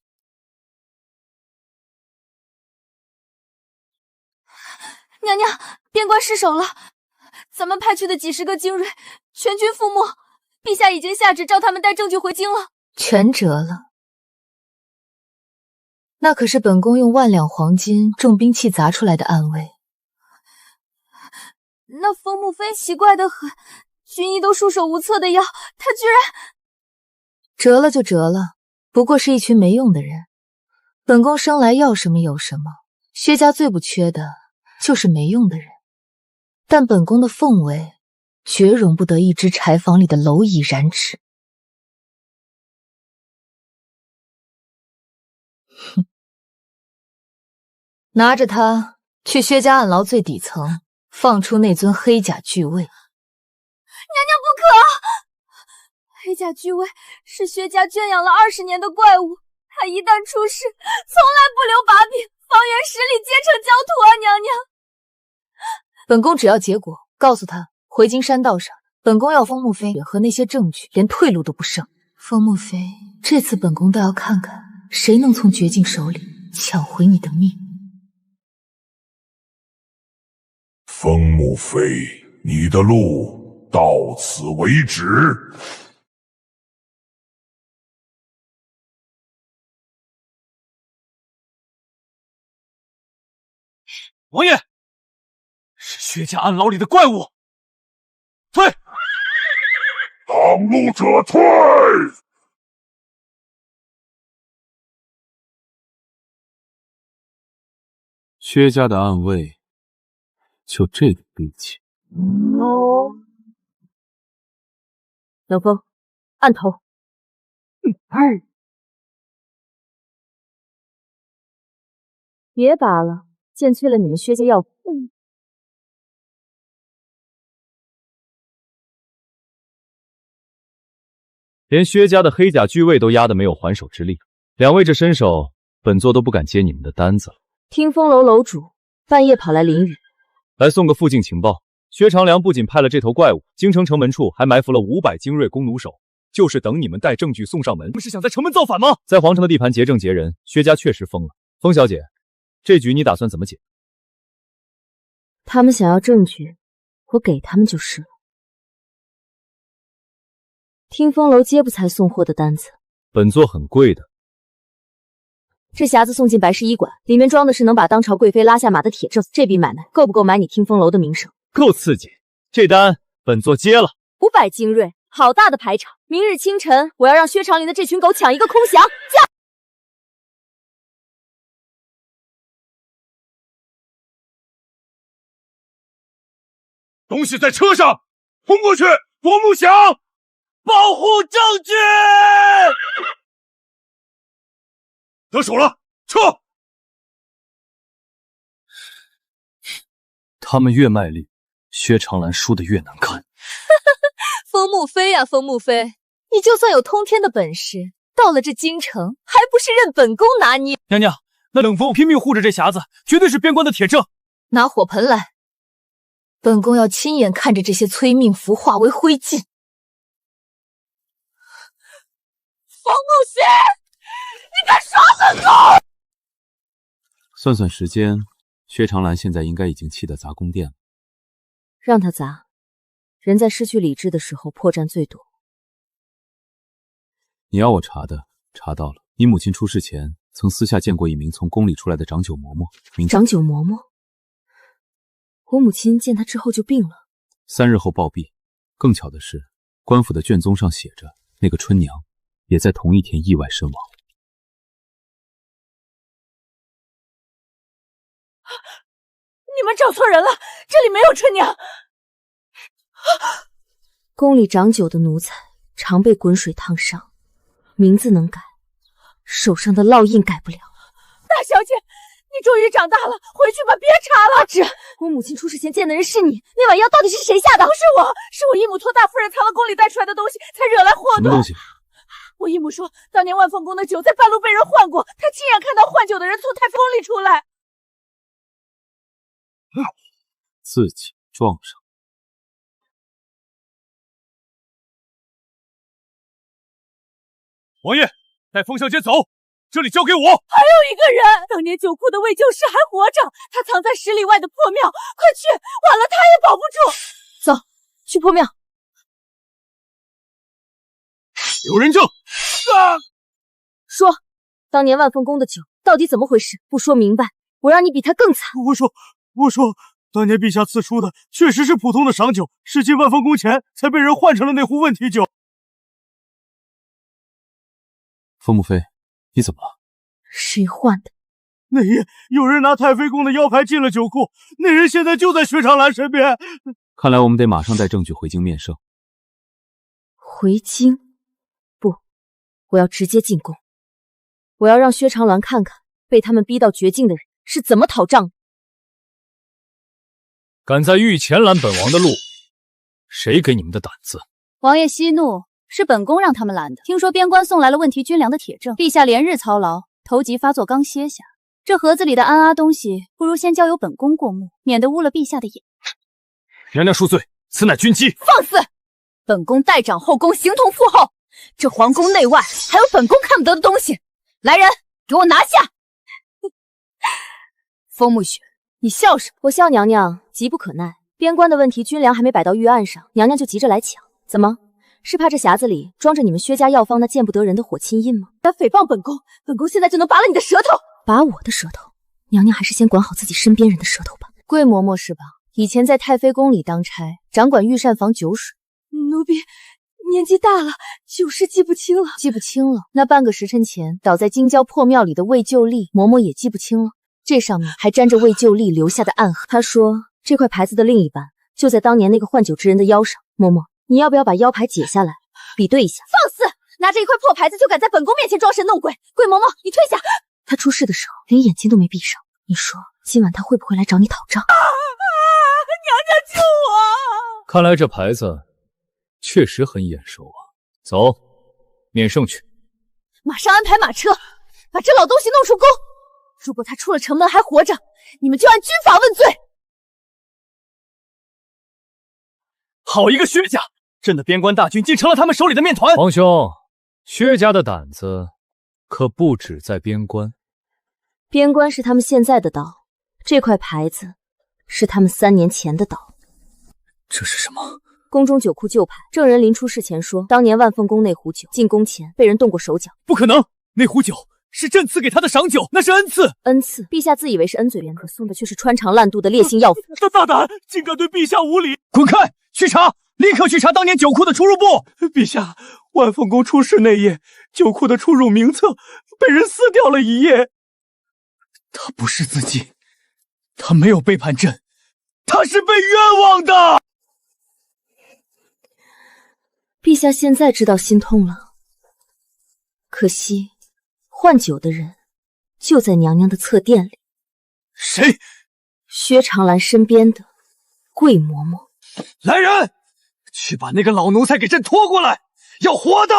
娘娘，边关失守了，咱们派去的几十个精锐全军覆没。陛下已经下旨召他们带证据回京了。全折了。那可是本宫用万两黄金重兵器砸出来的暗卫。那风木飞奇怪得很，军医都束手无策的要，他居然……折了就折了，不过是一群没用的人。本宫生来要什么有什么，薛家最不缺的就是没用的人。但本宫的凤尾绝容不得一只柴房里的蝼蚁染指。哼！拿着他去薛家暗牢最底层，放出那尊黑甲巨卫。娘娘不可！黑甲巨卫是薛家圈养了20年的怪物，他一旦出事，从来不留把柄，方圆10里皆成焦土啊！娘娘，本宫只要结果，告诉他回京山道上，本宫要风木飞和那些证据，连退路都不剩。风木飞，这次本宫倒要看看谁能从绝境手里抢回你的命。风木飞，你的路到此为止。王爷，是薛家暗牢里的怪物，退！挡路者退！薛家的暗卫就这个兵器。冷风，按头。别拔了，见脆了你们薛家要。连薛家的黑甲巨卫都压得没有还手之力，两位这身手，本座都不敢接你们的单子了。听风楼楼主半夜跑来淋雨，来送个附近情报。薛长良不仅派了这头怪物，京城城门处还埋伏了500精锐弓弩手，就是等你们带证据送上门。你们是想在城门造反吗？在皇城的地盘劫证劫人，薛家确实疯了。风小姐，这局你打算怎么解？他们想要证据，我给他们就是了。听风楼接不才送货的单子，本座很贵的。这匣子送进白氏医馆，里面装的是能把当朝贵妃拉下马的铁证。这笔买卖够不够买你听风楼的名声？够刺激，这单本座接了。500精锐，好大的排场！明日清晨，我要让薛长林的这群狗抢一个空降！驾！东西在车上，冲过去夺木匣，保护证据！得手了，撤！他们越卖力，薛长兰输得越难看。风木飞呀，风木飞，你就算有通天的本事，到了这京城，还不是任本宫拿捏？娘娘，那冷风拼命护着这匣子，绝对是边关的铁证。拿火盆来，本宫要亲眼看着这些催命符化为灰烬。风木飞，你敢耍本宫？算算时间，薛长兰现在应该已经气得砸宫殿了。让他砸，人在失去理智的时候破绽最多。你要我查的，查到了。你母亲出事前曾私下见过一名从宫里出来的长久嬷嬷，名长久嬷嬷。我母亲见她之后就病了，3日后暴毙。更巧的是，官府的卷宗上写着，那个春娘也在同一天意外身亡。你们找错人了，这里没有春娘。宫里长久的奴才常被滚水烫伤，名字能改，手上的烙印改不了。大小姐，你终于长大了，回去吧，别查了。阿芷，我母亲出事前见的人是你，那碗药到底是谁下的？不是我，是我义母托大夫人藏了宫里带出来的东西，才惹来祸端。什么东西？我义母说，当年万凤宫的酒在半路被人换过，她亲眼看到换酒的人从太妃宫里出来。自己撞上。王爷，带风小姐走，这里交给我。还有一个人，当年酒库的魏救世还活着，他藏在10里外的破庙，快去，晚了他也保不住。走，去破庙。有人证。说，当年万凤宫的酒到底怎么回事？不说明白，我让你比他更惨。我说，当年陛下赐出的确实是普通的赏酒，是进万凤宫前才被人换成了那壶问题酒。风木飞，你怎么了？谁换的？那夜有人拿太妃宫的腰牌进了酒库，那人现在就在薛长兰身边。看来我们得马上带证据回京面圣。回京？不，我要直接进宫。我要让薛长兰看看被他们逼到绝境的人是怎么讨账的。敢在御前拦本王的路，谁给你们的胆子？王爷息怒，是本宫让他们拦的。听说边关送来了问题军粮的铁证，陛下连日操劳，头疾发作刚歇下。这盒子里的安东西，不如先交由本宫过目，免得污了陛下的眼。娘娘恕罪，此乃军机。放肆！本宫代掌后宫，形同父后。这皇宫内外还有本宫看不得的东西，来人，给我拿下！风木雪，你笑什么？我笑娘娘急不可耐。边关的问题军粮还没摆到御案上，娘娘就急着来抢，怎么？是怕这匣子里装着你们薛家药方那见不得人的火亲印吗？敢诽谤本宫，本宫现在就能拔了你的舌头！拔我的舌头？娘娘还是先管好自己身边人的舌头吧。桂嬷嬷是吧？以前在太妃宫里当差，掌管御膳房酒水。奴婢年纪大了，酒事记不清了。记不清了？那半个时辰前倒在京郊破庙里的魏旧丽，嬷嬷也记不清了。这上面还沾着魏旧丽留下的暗痕。她说这块牌子的另一半就在当年那个换酒之人的腰上。嬷嬷，你要不要把腰牌解下来比对一下？放肆！拿着一块破牌子就敢在本宫面前装神弄鬼！桂嬷嬷，你退下！他出事的时候连眼睛都没闭上，你说今晚他会不会来找你讨账？娘娘救我！看来这牌子确实很眼熟啊。走，面圣去。马上安排马车，把这老东西弄出宫。如果他出了城门还活着，你们就按军法问罪。好一个薛家，朕的边关大军竟成了他们手里的面团。皇兄，薛家的胆子可不止在边关。边关是他们现在的岛，这块牌子是他们3年前的岛。这是什么？宫中酒库旧牌，证人临出事前说，当年万凤宫那壶酒进宫前被人动过手脚。不可能，那壶酒是朕赐给他的赏酒，那是恩赐。恩赐？陛下自以为是恩嘴边，可送的却是穿肠烂肚的烈性药粉。他大胆，竟敢对陛下无礼！滚开！去查，立刻去查当年酒库的出入簿。陛下，万凤宫出事那夜，酒库的出入名册被人撕掉了一页。他不是自己，他没有背叛朕，他是被冤枉的。陛下现在知道心痛了，可惜换酒的人就在娘娘的侧殿里。谁？薛长兰身边的桂嬷嬷。来人，去把那个老奴才给朕拖过来，要活的。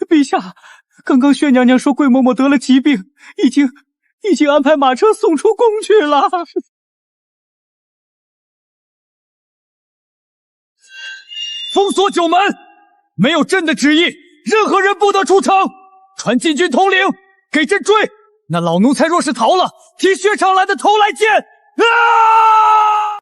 陛下，刚刚薛娘娘说桂嬷嬷得了疾病，已经安排马车送出宫去了。封锁九门，没有朕的旨意，任何人不得出城。传禁军统领，给朕追。那老奴才若是逃了，提薛长兰的头来见。啊！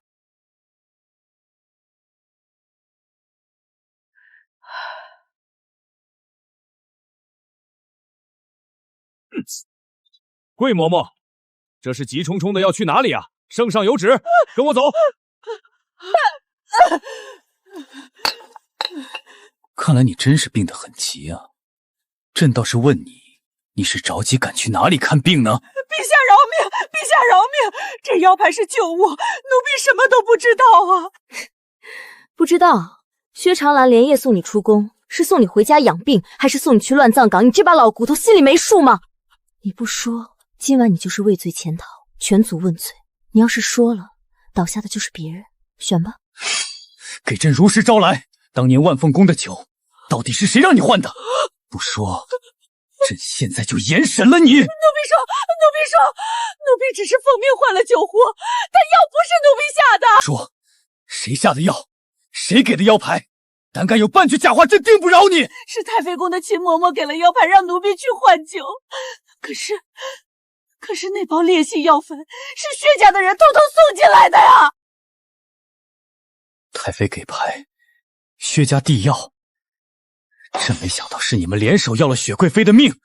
桂嬷嬷，这是急冲冲的要去哪里啊？圣上有旨，跟我走。看来你真是病得很急啊！朕倒是问你，你是着急赶去哪里看病呢？陛下饶命！陛下饶命！这腰牌是旧物，奴婢什么都不知道啊！不知道薛长兰连夜送你出宫，是送你回家养病，还是送你去乱葬岗？你这把老骨头心里没数吗？你不说，今晚你就是畏罪潜逃，全族问罪。你要是说了，倒下的就是别人。选吧。给朕如实招来，当年万凤宫的酒，到底是谁让你换的？不说，朕现在就严审了你！奴婢说，奴婢只是奉命换了酒壶，但药不是奴婢下的。说，谁下的药？谁给的腰牌？胆敢有半句假话，朕定不饶你！是太妃宫的秦嬷嬷给了腰牌，让奴婢去换酒。可是那包烈性药粉是薛家的人偷偷送进来的呀！太妃给牌，薛家递药，真没想到是你们联手要了雪贵妃的命。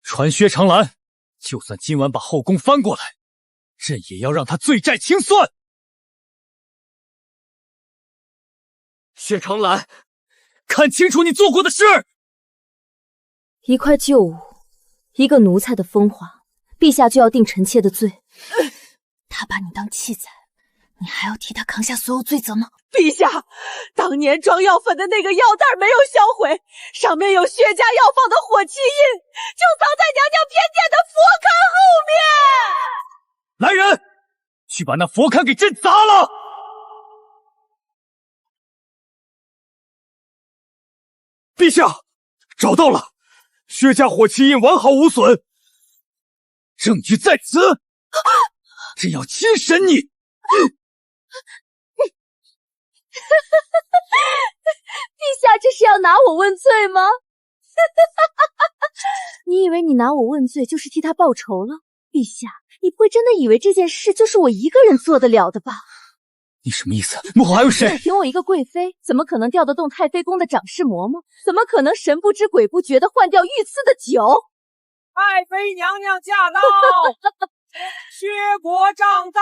传薛长兰，就算今晚把后宫翻过来，朕也要让他罪债清算。薛长兰，看清楚你做过的事！一块旧物，一个奴才的风华，陛下就要定臣妾的罪。他把你当弃子，你还要替他扛下所有罪责吗？陛下，当年装药粉的那个药袋没有销毁，上面有薛家药房的火漆印，就藏在娘娘偏殿的佛龛后面。来人，去把那佛龛给朕砸了！陛下，找到了，薛家火漆印完好无损，证据在此，朕要亲审你！陛下这是要拿我问罪吗？你以为你拿我问罪就是替他报仇了？陛下，你不会真的以为这件事就是我一个人做得了的吧？你什么意思？幕后还有谁？凭我一个贵妃，怎么可能调得动太妃宫的掌事嬷嬷？怎么可能神不知鬼不觉地换掉御赐的酒？太妃娘娘驾到！薛国丈到！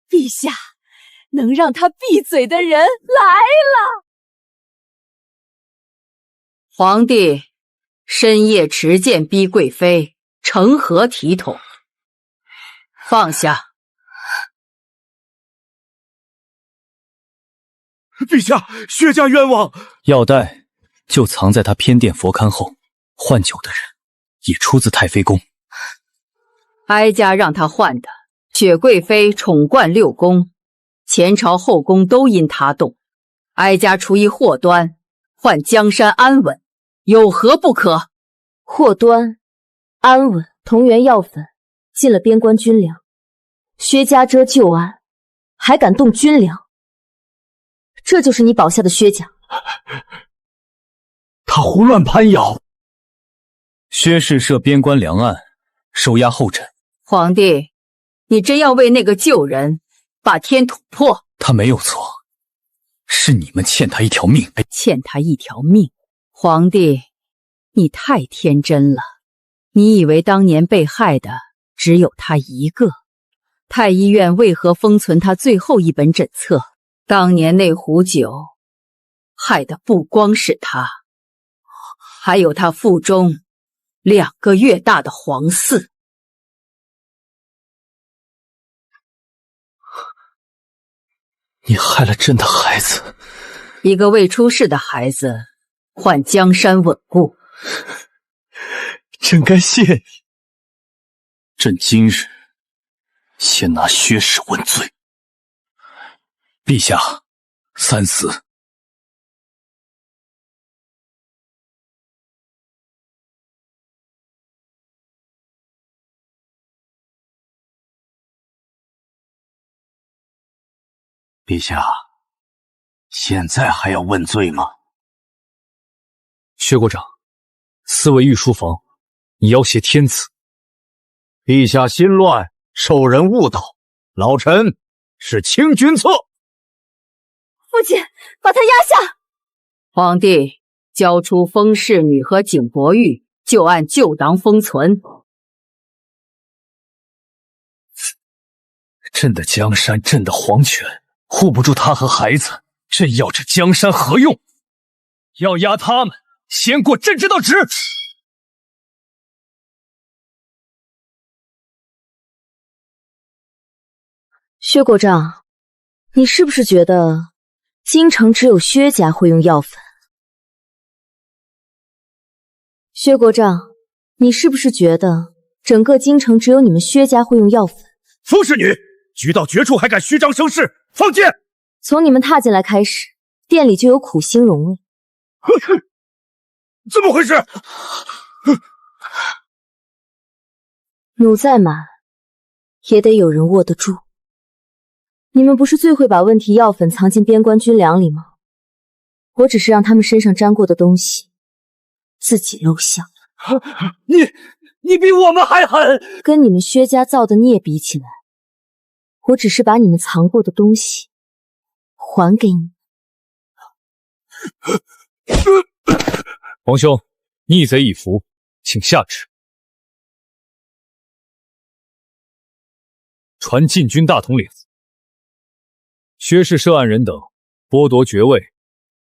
陛下，能让他闭嘴的人来了。皇帝深夜持剑逼贵妃，成何体统？放下！陛下，薛家冤枉！药袋就藏在他偏殿佛龛后，换酒的人也出自太妃宫。哀家让他换的。雪贵妃宠冠6宫，前朝后宫都因她动。哀家出一祸端，换江山安稳，有何不可？祸端、安稳，同源药粉进了边关军粮，薛家遮旧安，还敢动军粮，这就是你保下的薛家。他胡乱攀咬。薛氏设边关粮案，收押后诊。皇帝，你真要为那个旧人把天捅破？他没有错，是你们欠他一条命。欠他一条命？皇帝，你太天真了。你以为当年被害的只有他一个？太医院为何封存他最后一本诊册？当年那壶酒，害的不光是他，还有他腹中2个月大的皇嗣。你害了朕的孩子，一个未出世的孩子，换江山稳固。朕该谢你。朕今日先拿薛氏问罪。陛下，三思。陛下，现在还要问罪吗？薛国长，4位御书房，你要挟天子。陛下心乱，受人误导，老臣是清君侧。父亲，把他压下！皇帝，交出封氏女和景伯玉，就按旧档封存。朕的江山，朕的皇权，护不住他和孩子，朕要这江山何用？要压他们，先过朕这道旨。薛国丈，你是不是觉得京城只有薛家会用药粉？薛国丈，你是不是觉得整个京城只有你们薛家会用药粉？风侍女，局到绝处还敢虚张声势，放箭！从你们踏进来开始，店里就有苦腥茸味。怎么回事？弩再满，也得有人握得住。你们不是最会把问题药粉藏进边关军粮里吗？我只是让他们身上沾过的东西自己露相。你比我们还狠！跟你们薛家造的孽比起来，我只是把你们藏过的东西还给你。皇兄，逆贼已伏，请下旨。传禁军大统领薛氏涉案人等剥夺爵位，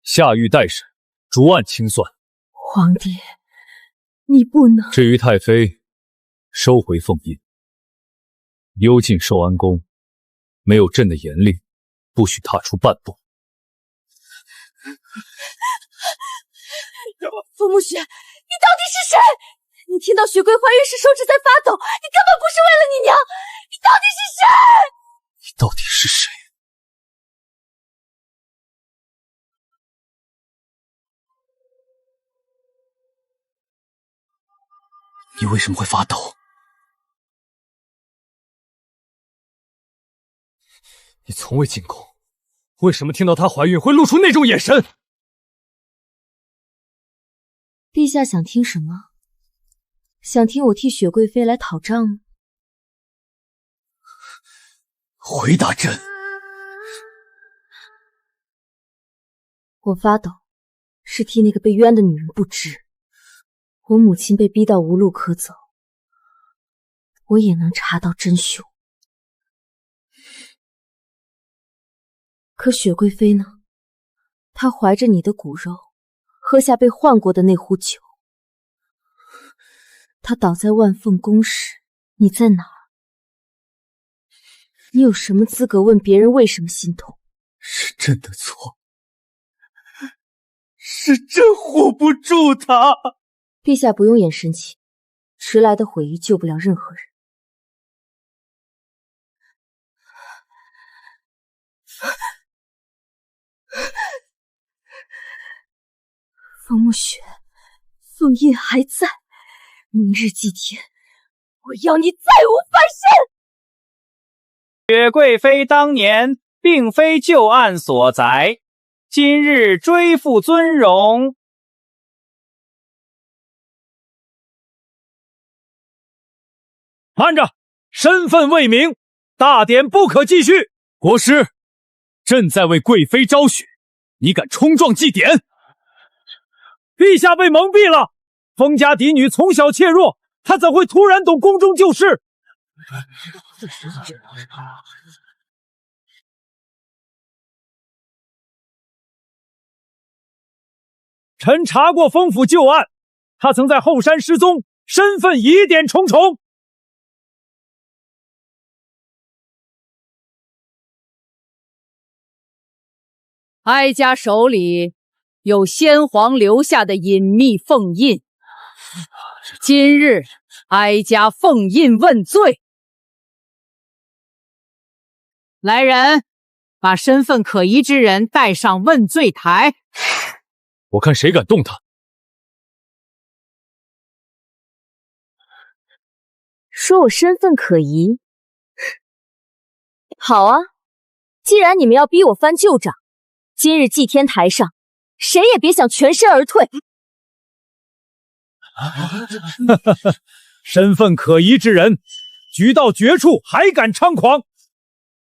下狱待审，逐案清算。皇帝，你不能。至于太妃，收回凤印，幽禁寿安宫，没有朕的严令，不许踏出半步。风木雪，你到底是谁？你听到雪桂怀孕时手指在发抖，你根本不是为了你娘，你到底是谁？你到底是谁？你为什么会发抖？你从未进宫，为什么听到她怀孕会露出那种眼神？陛下想听什么？想听我替雪贵妃来讨账吗？回答朕。我发抖，是替那个被冤的女人不知。我母亲被逼到无路可走，我也能查到真凶。可雪贵妃呢？她怀着你的骨肉，喝下被换过的那壶酒。她倒在万凤宫时，你在哪儿？你有什么资格问别人为什么心痛？是朕的错，是朕护不住她。陛下不用演深情，迟来的悔意救不了任何人。风木雪，凤印还在，明日祭天，我要你再无翻身。雪贵妃当年并非旧案所载，今日追复尊荣。慢着，身份未明，大典不可继续。国师，朕在为贵妃昭雪，你敢冲撞祭典？陛下被蒙蔽了，封家嫡女从小怯弱，她怎会突然懂宫中旧事？臣查过封府旧案，她曾在后山失踪，身份疑点重重。哀家手里有先皇留下的隐秘凤印，今日哀家凤印问罪。来人，把身份可疑之人带上问罪台。我看谁敢动他。说我身份可疑？好啊，既然你们要逼我翻旧账，今日祭天台上，谁也别想全身而退。身份可疑之人，局到绝处还敢猖狂，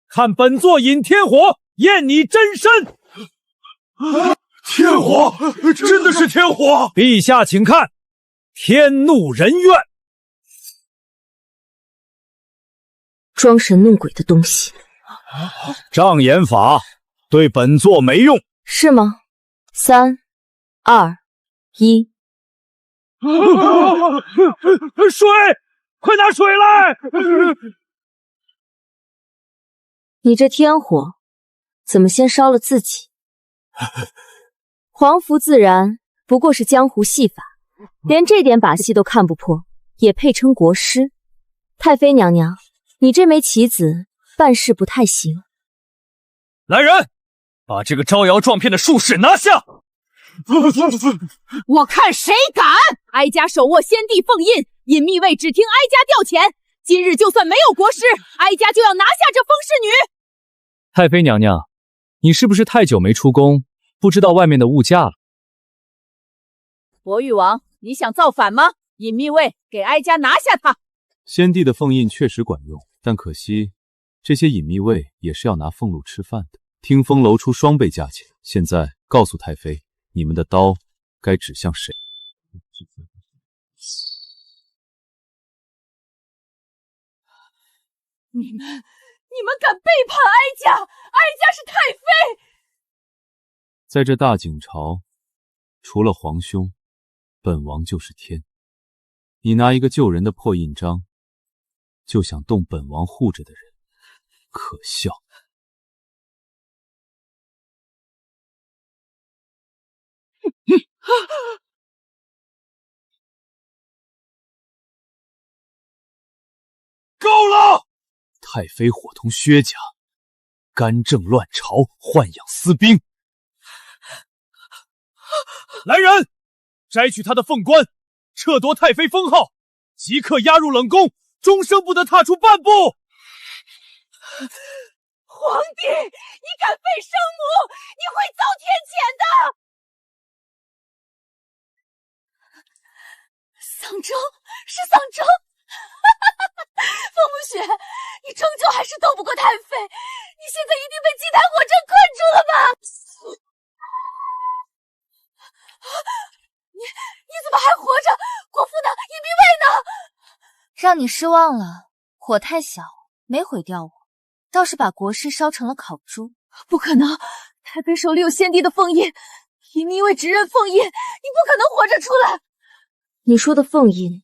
看本座引天火验你真身。天火，真的是天火！陛下请看，天怒人怨。装神弄鬼的东西，障眼法对本座没用，是吗？3、2、1。水，快拿水来！你这天火，怎么先烧了自己？黄符自然不过是江湖戏法，连这点把戏都看不破，也配称国师？太妃娘娘，你这枚棋子办事不太行。来人，把这个招摇撞骗的术士拿下！我看谁敢！哀家手握先帝凤印，隐秘位只听哀家调遣。今日就算没有国师，哀家就要拿下这风氏女。太妃娘娘，你是不是太久没出宫，不知道外面的物价了？博玉王，你想造反吗？隐秘卫，给哀家拿下他！先帝的凤印确实管用，但可惜这些隐秘卫也是要拿俸禄吃饭的。听风楼出双倍价钱，现在告诉太妃，你们的刀该指向谁？你们敢背叛哀家！哀家是太妃。在这大景朝，除了皇兄，本王就是天。你拿一个救人的破印章，就想动本王护着的人，可笑！够了！太妃伙同薛家，干政乱朝，豢养私兵。来人，摘去他的凤冠，撤夺太妃封号，即刻押入冷宫，终生不得踏出半步。皇帝，你敢废生母，你会遭天谴的！丧钟是丧钟，风母雪，你终究还是斗不过太妃，你现在一定被祭台火阵困住了吧？你怎么还活着？国父呢？隐秘卫呢？让你失望了，火太小，没毁掉我，倒是把国师烧成了烤猪。不可能，太妃手里有先帝的凤印，隐秘卫只认凤印，你不可能活着出来。你说的凤印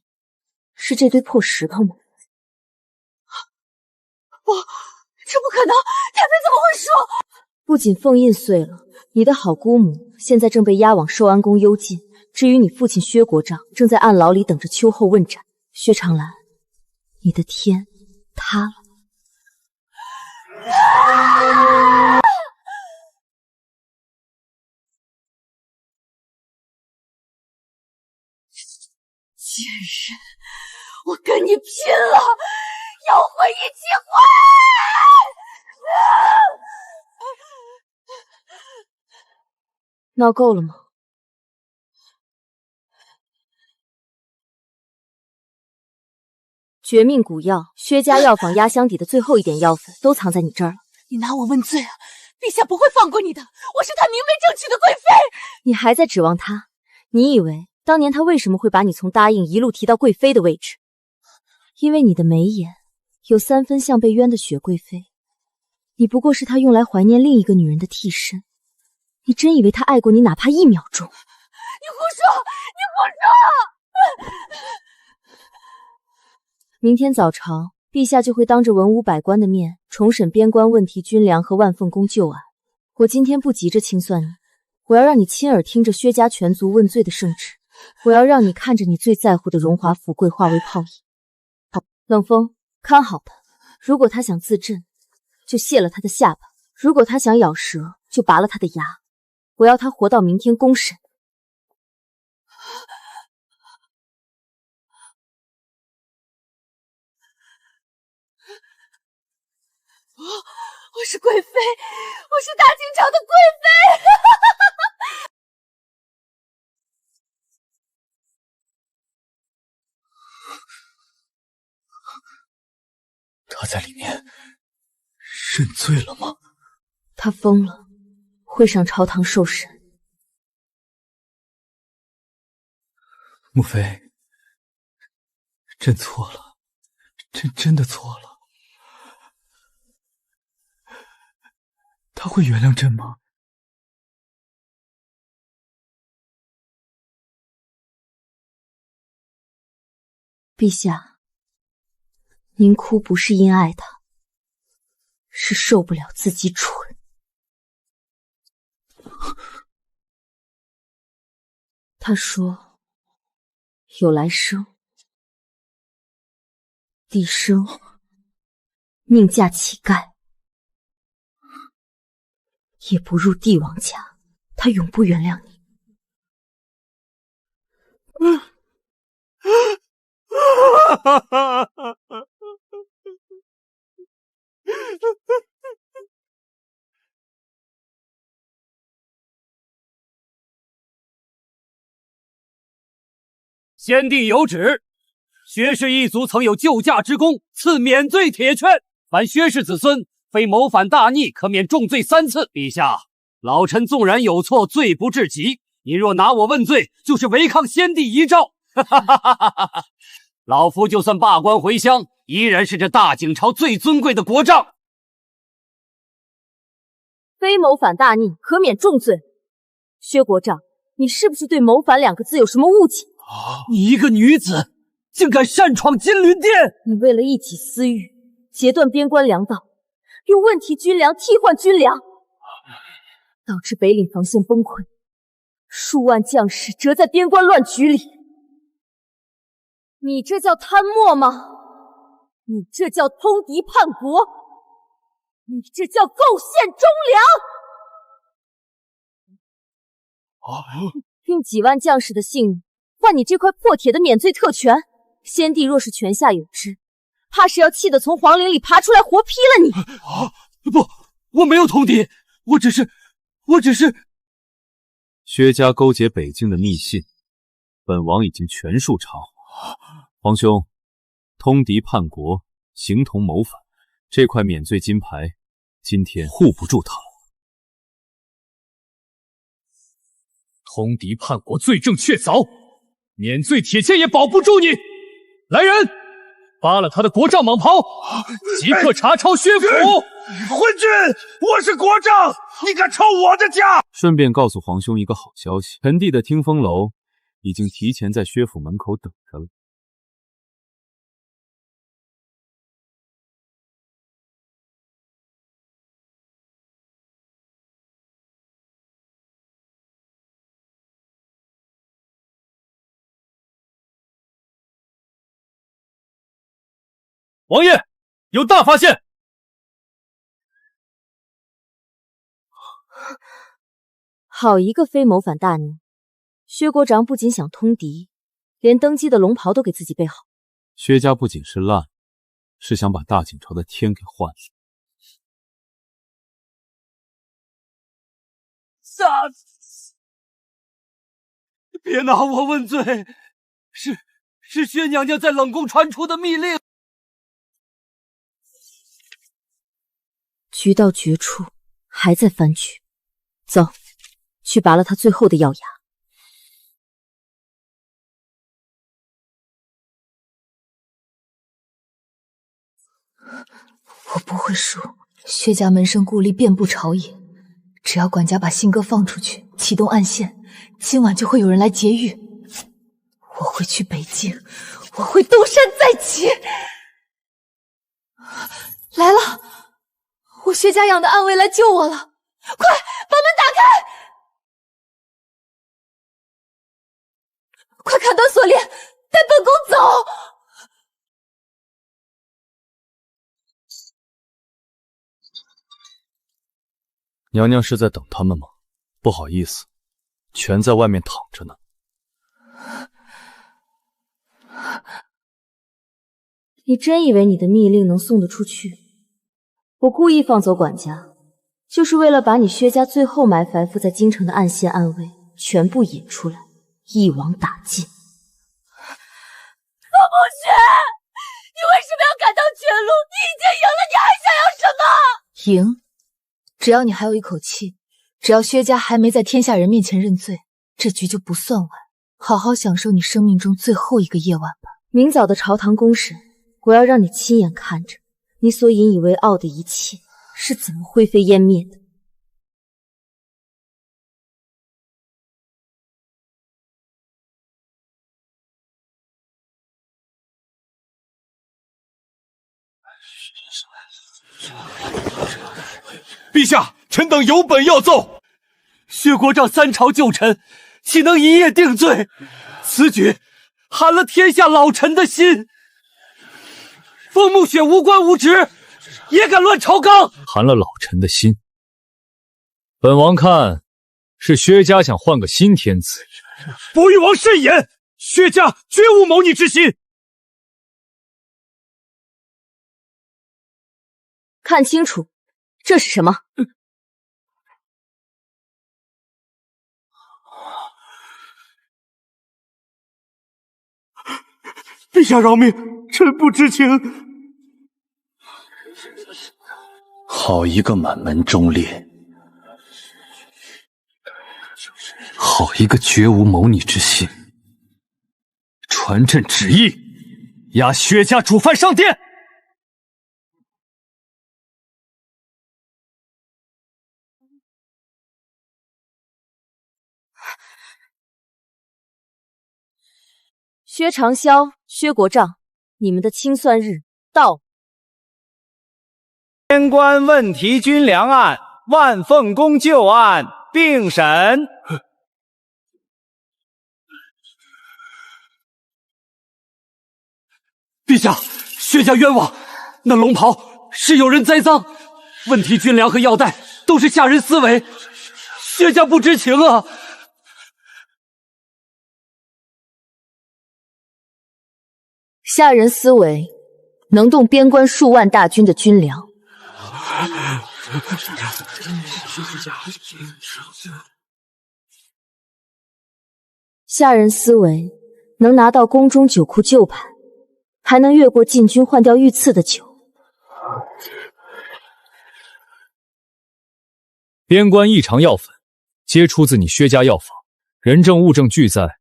是这堆破石头吗？不，这不可能！太妃怎么会说？不仅凤印碎了，你的好姑母现在正被押往寿安宫幽禁。至于你父亲薛国丈，正在暗牢里等着秋后问斩。薛长兰，你的天塌了！贱人，我跟你拼了！要回一起回！闹够了吗？绝命古药，薛家药房压箱底的最后一点药粉，都藏在你这儿了。你拿我问罪啊！陛下不会放过你的，我是他明媒正娶的贵妃。你还在指望他？你以为当年他为什么会把你从答应一路提到贵妃的位置？因为你的眉眼有3分像被冤的雪贵妃，你不过是他用来怀念另一个女人的替身。你真以为他爱过你哪怕1秒钟？你胡说！你胡说！明天早朝，陛下就会当着文武百官的面重审边关问题军粮和万凤宫旧案。我今天不急着清算你，我要让你亲耳听着薛家全族问罪的圣旨，我要让你看着你最在乎的荣华富贵化为泡影。好，冷风，看好他，如果他想自震，就卸了他的下巴；如果他想咬舌，就拔了他的牙。我要他活到明天公审。我是贵妃，我是大清朝的贵妃。他在里面认罪了吗？他疯了，会上朝堂受审。母妃，朕错了，朕真的错了。他会原谅朕吗？陛下，您哭不是因爱他，是受不了自己蠢。他说有来生，地生宁嫁乞丐，也不入帝王家，他永不原谅你。先帝有旨，薛氏一族曾有救驾之功，赐免罪铁券。凡薛氏子孙非谋反大逆，可免重罪3次。陛下，老臣纵然有错，罪不至极。您若拿我问罪，就是违抗先帝遗诏。老夫就算罢官回乡，依然是这大景朝最尊贵的国丈。非谋反大逆，可免重罪。薛国丈，你是不是对谋反2个字有什么误解？你一个女子，竟敢擅闯金陵殿！你为了一己私欲，截断边关粮道，用问题军粮替换军粮，导致北岭防线崩溃，数万将士折在边关乱局里。你这叫贪墨吗？你这叫通敌叛国，你这叫构陷忠良！用几万将士的性命换你这块破铁的免罪特权，先帝若是泉下有知，怕是要气得从皇陵里爬出来活劈了你！不，我没有通敌，我只是……薛家勾结北境的密信，本王已经全数查获。皇兄，通敌叛国，形同谋反，这块免罪金牌，今天护不住他了。通敌叛国，罪证确凿，免罪铁签也保不住你。来人，扒了他的国丈蟒袍，即刻查抄薛府。昏君，我是国丈，你敢抄我的家？顺便告诉皇兄一个好消息，臣弟的听风楼已经提前在薛府门口等着了。王爷，有大发现！好一个非谋反大逆！薛国长不仅想通敌，连登基的龙袍都给自己备好。薛家不仅是烂，是想把大景朝的天给换了。别拿我问罪，是薛娘娘在冷宫传出的密令。局到绝处，还在翻局。走，去拔了他最后的药牙。我不会输。薛家门生故吏遍布朝野，只要管家把信鸽放出去，启动暗线，今晚就会有人来劫狱。我会去北京，我会东山再起。来了！我薛家养的暗卫来救我了，快把门打开！快砍断锁链，带本宫走！娘娘是在等他们吗？不好意思，全在外面躺着呢。你真以为你的密令能送得出去？我故意放走管家，就是为了把你薛家最后埋伏在京城的暗线暗卫全部引出来，一网打尽。风不雪，你为什么要赶到绝路？你已经赢了，你还想要什么？赢，只要你还有一口气，只要薛家还没在天下人面前认罪，这局就不算完。好好享受你生命中最后一个夜晚吧。明早的朝堂公审，我要让你亲眼看着你所引以为傲的一切是怎么灰飞烟灭的。陛下，臣等有本要奏。薛国丈3朝旧臣，岂能一夜定罪？此举寒了天下老臣的心。风木雪无官无职，也敢乱朝纲，寒了老臣的心。本王看是薛家想换个新天子。博玉王慎言，薛家绝无谋逆之心。看清楚，这是什么？陛下饶命，臣不知情。好一个满门忠烈，好一个绝无谋逆之心！传朕旨意，押薛家主犯上殿。薛长霄、薛国丈，你们的清算日到了。边关问题军粮案、万凤宫旧案并审。陛下，薛家冤枉，那龙袍是有人栽赃，问题军粮和药袋都是下人私为，薛家不知情啊！下人私为，能动边关数万大军的军粮。下人私为，能拿到宫中酒库旧盘，还能越过禁军换掉御赐的酒。边关异常药粉，皆出自你薛家药房，人证物证俱在，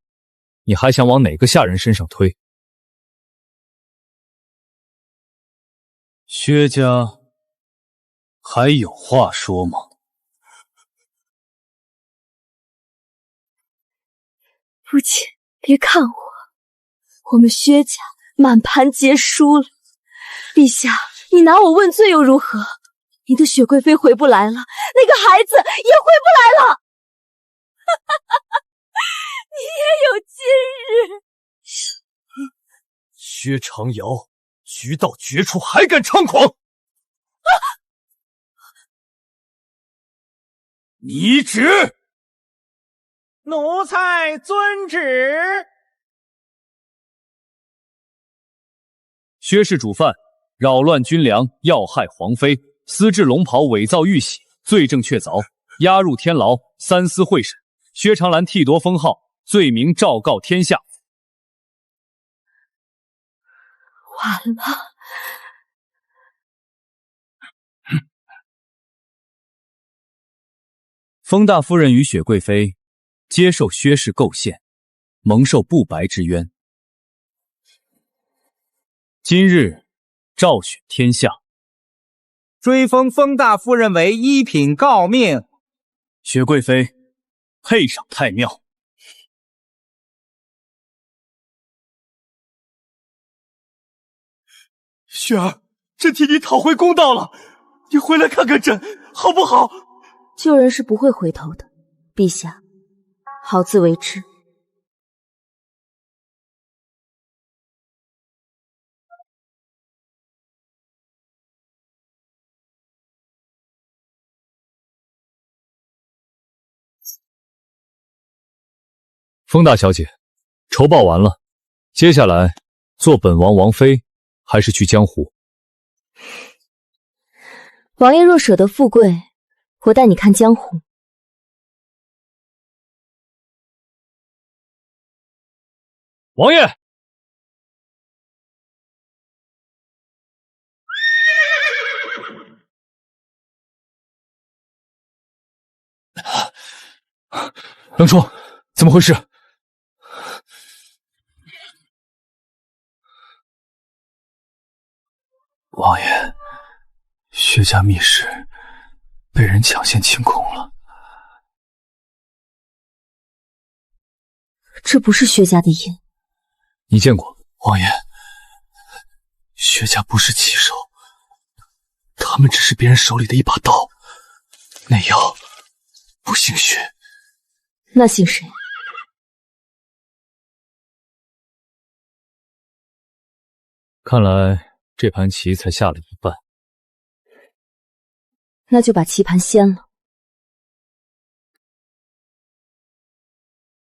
你还想往哪个下人身上推？薛家还有话说吗？父亲，别看我，我们薛家满盘皆输了。陛下，你拿我问罪又如何？你的雪贵妃回不来了，那个孩子也回不来了。你也有今日。薛长瑶局到绝处还敢猖狂！拟旨。奴才遵旨。薛氏主犯扰乱军粮，要害皇妃，私制龙袍，伪造玉玺，罪证确凿，押入天牢，三司会审。薛长兰替夺封号，罪名昭告天下。完了！封大夫人与雪贵妃接受薛氏构陷，蒙受不白之冤。今日昭雪天下，追封封大夫人为一品诰命。雪贵妃配上太庙。雪儿，朕替你讨回公道了，你回来看看朕好不好？救人是不会回头的，陛下，好自为之。封大小姐，仇报完了，接下来做本王王妃，还是去江湖？王爷若舍得富贵，我带你看江湖。王爷，冷冲，怎么回事？王爷，薛家密室被人抢先清空了。这不是薛家的印。你见过？王爷，薛家不是棋手，他们只是别人手里的一把刀。那药不姓薛。那姓谁？看来这盘棋才下了一半。那就把棋盘掀了。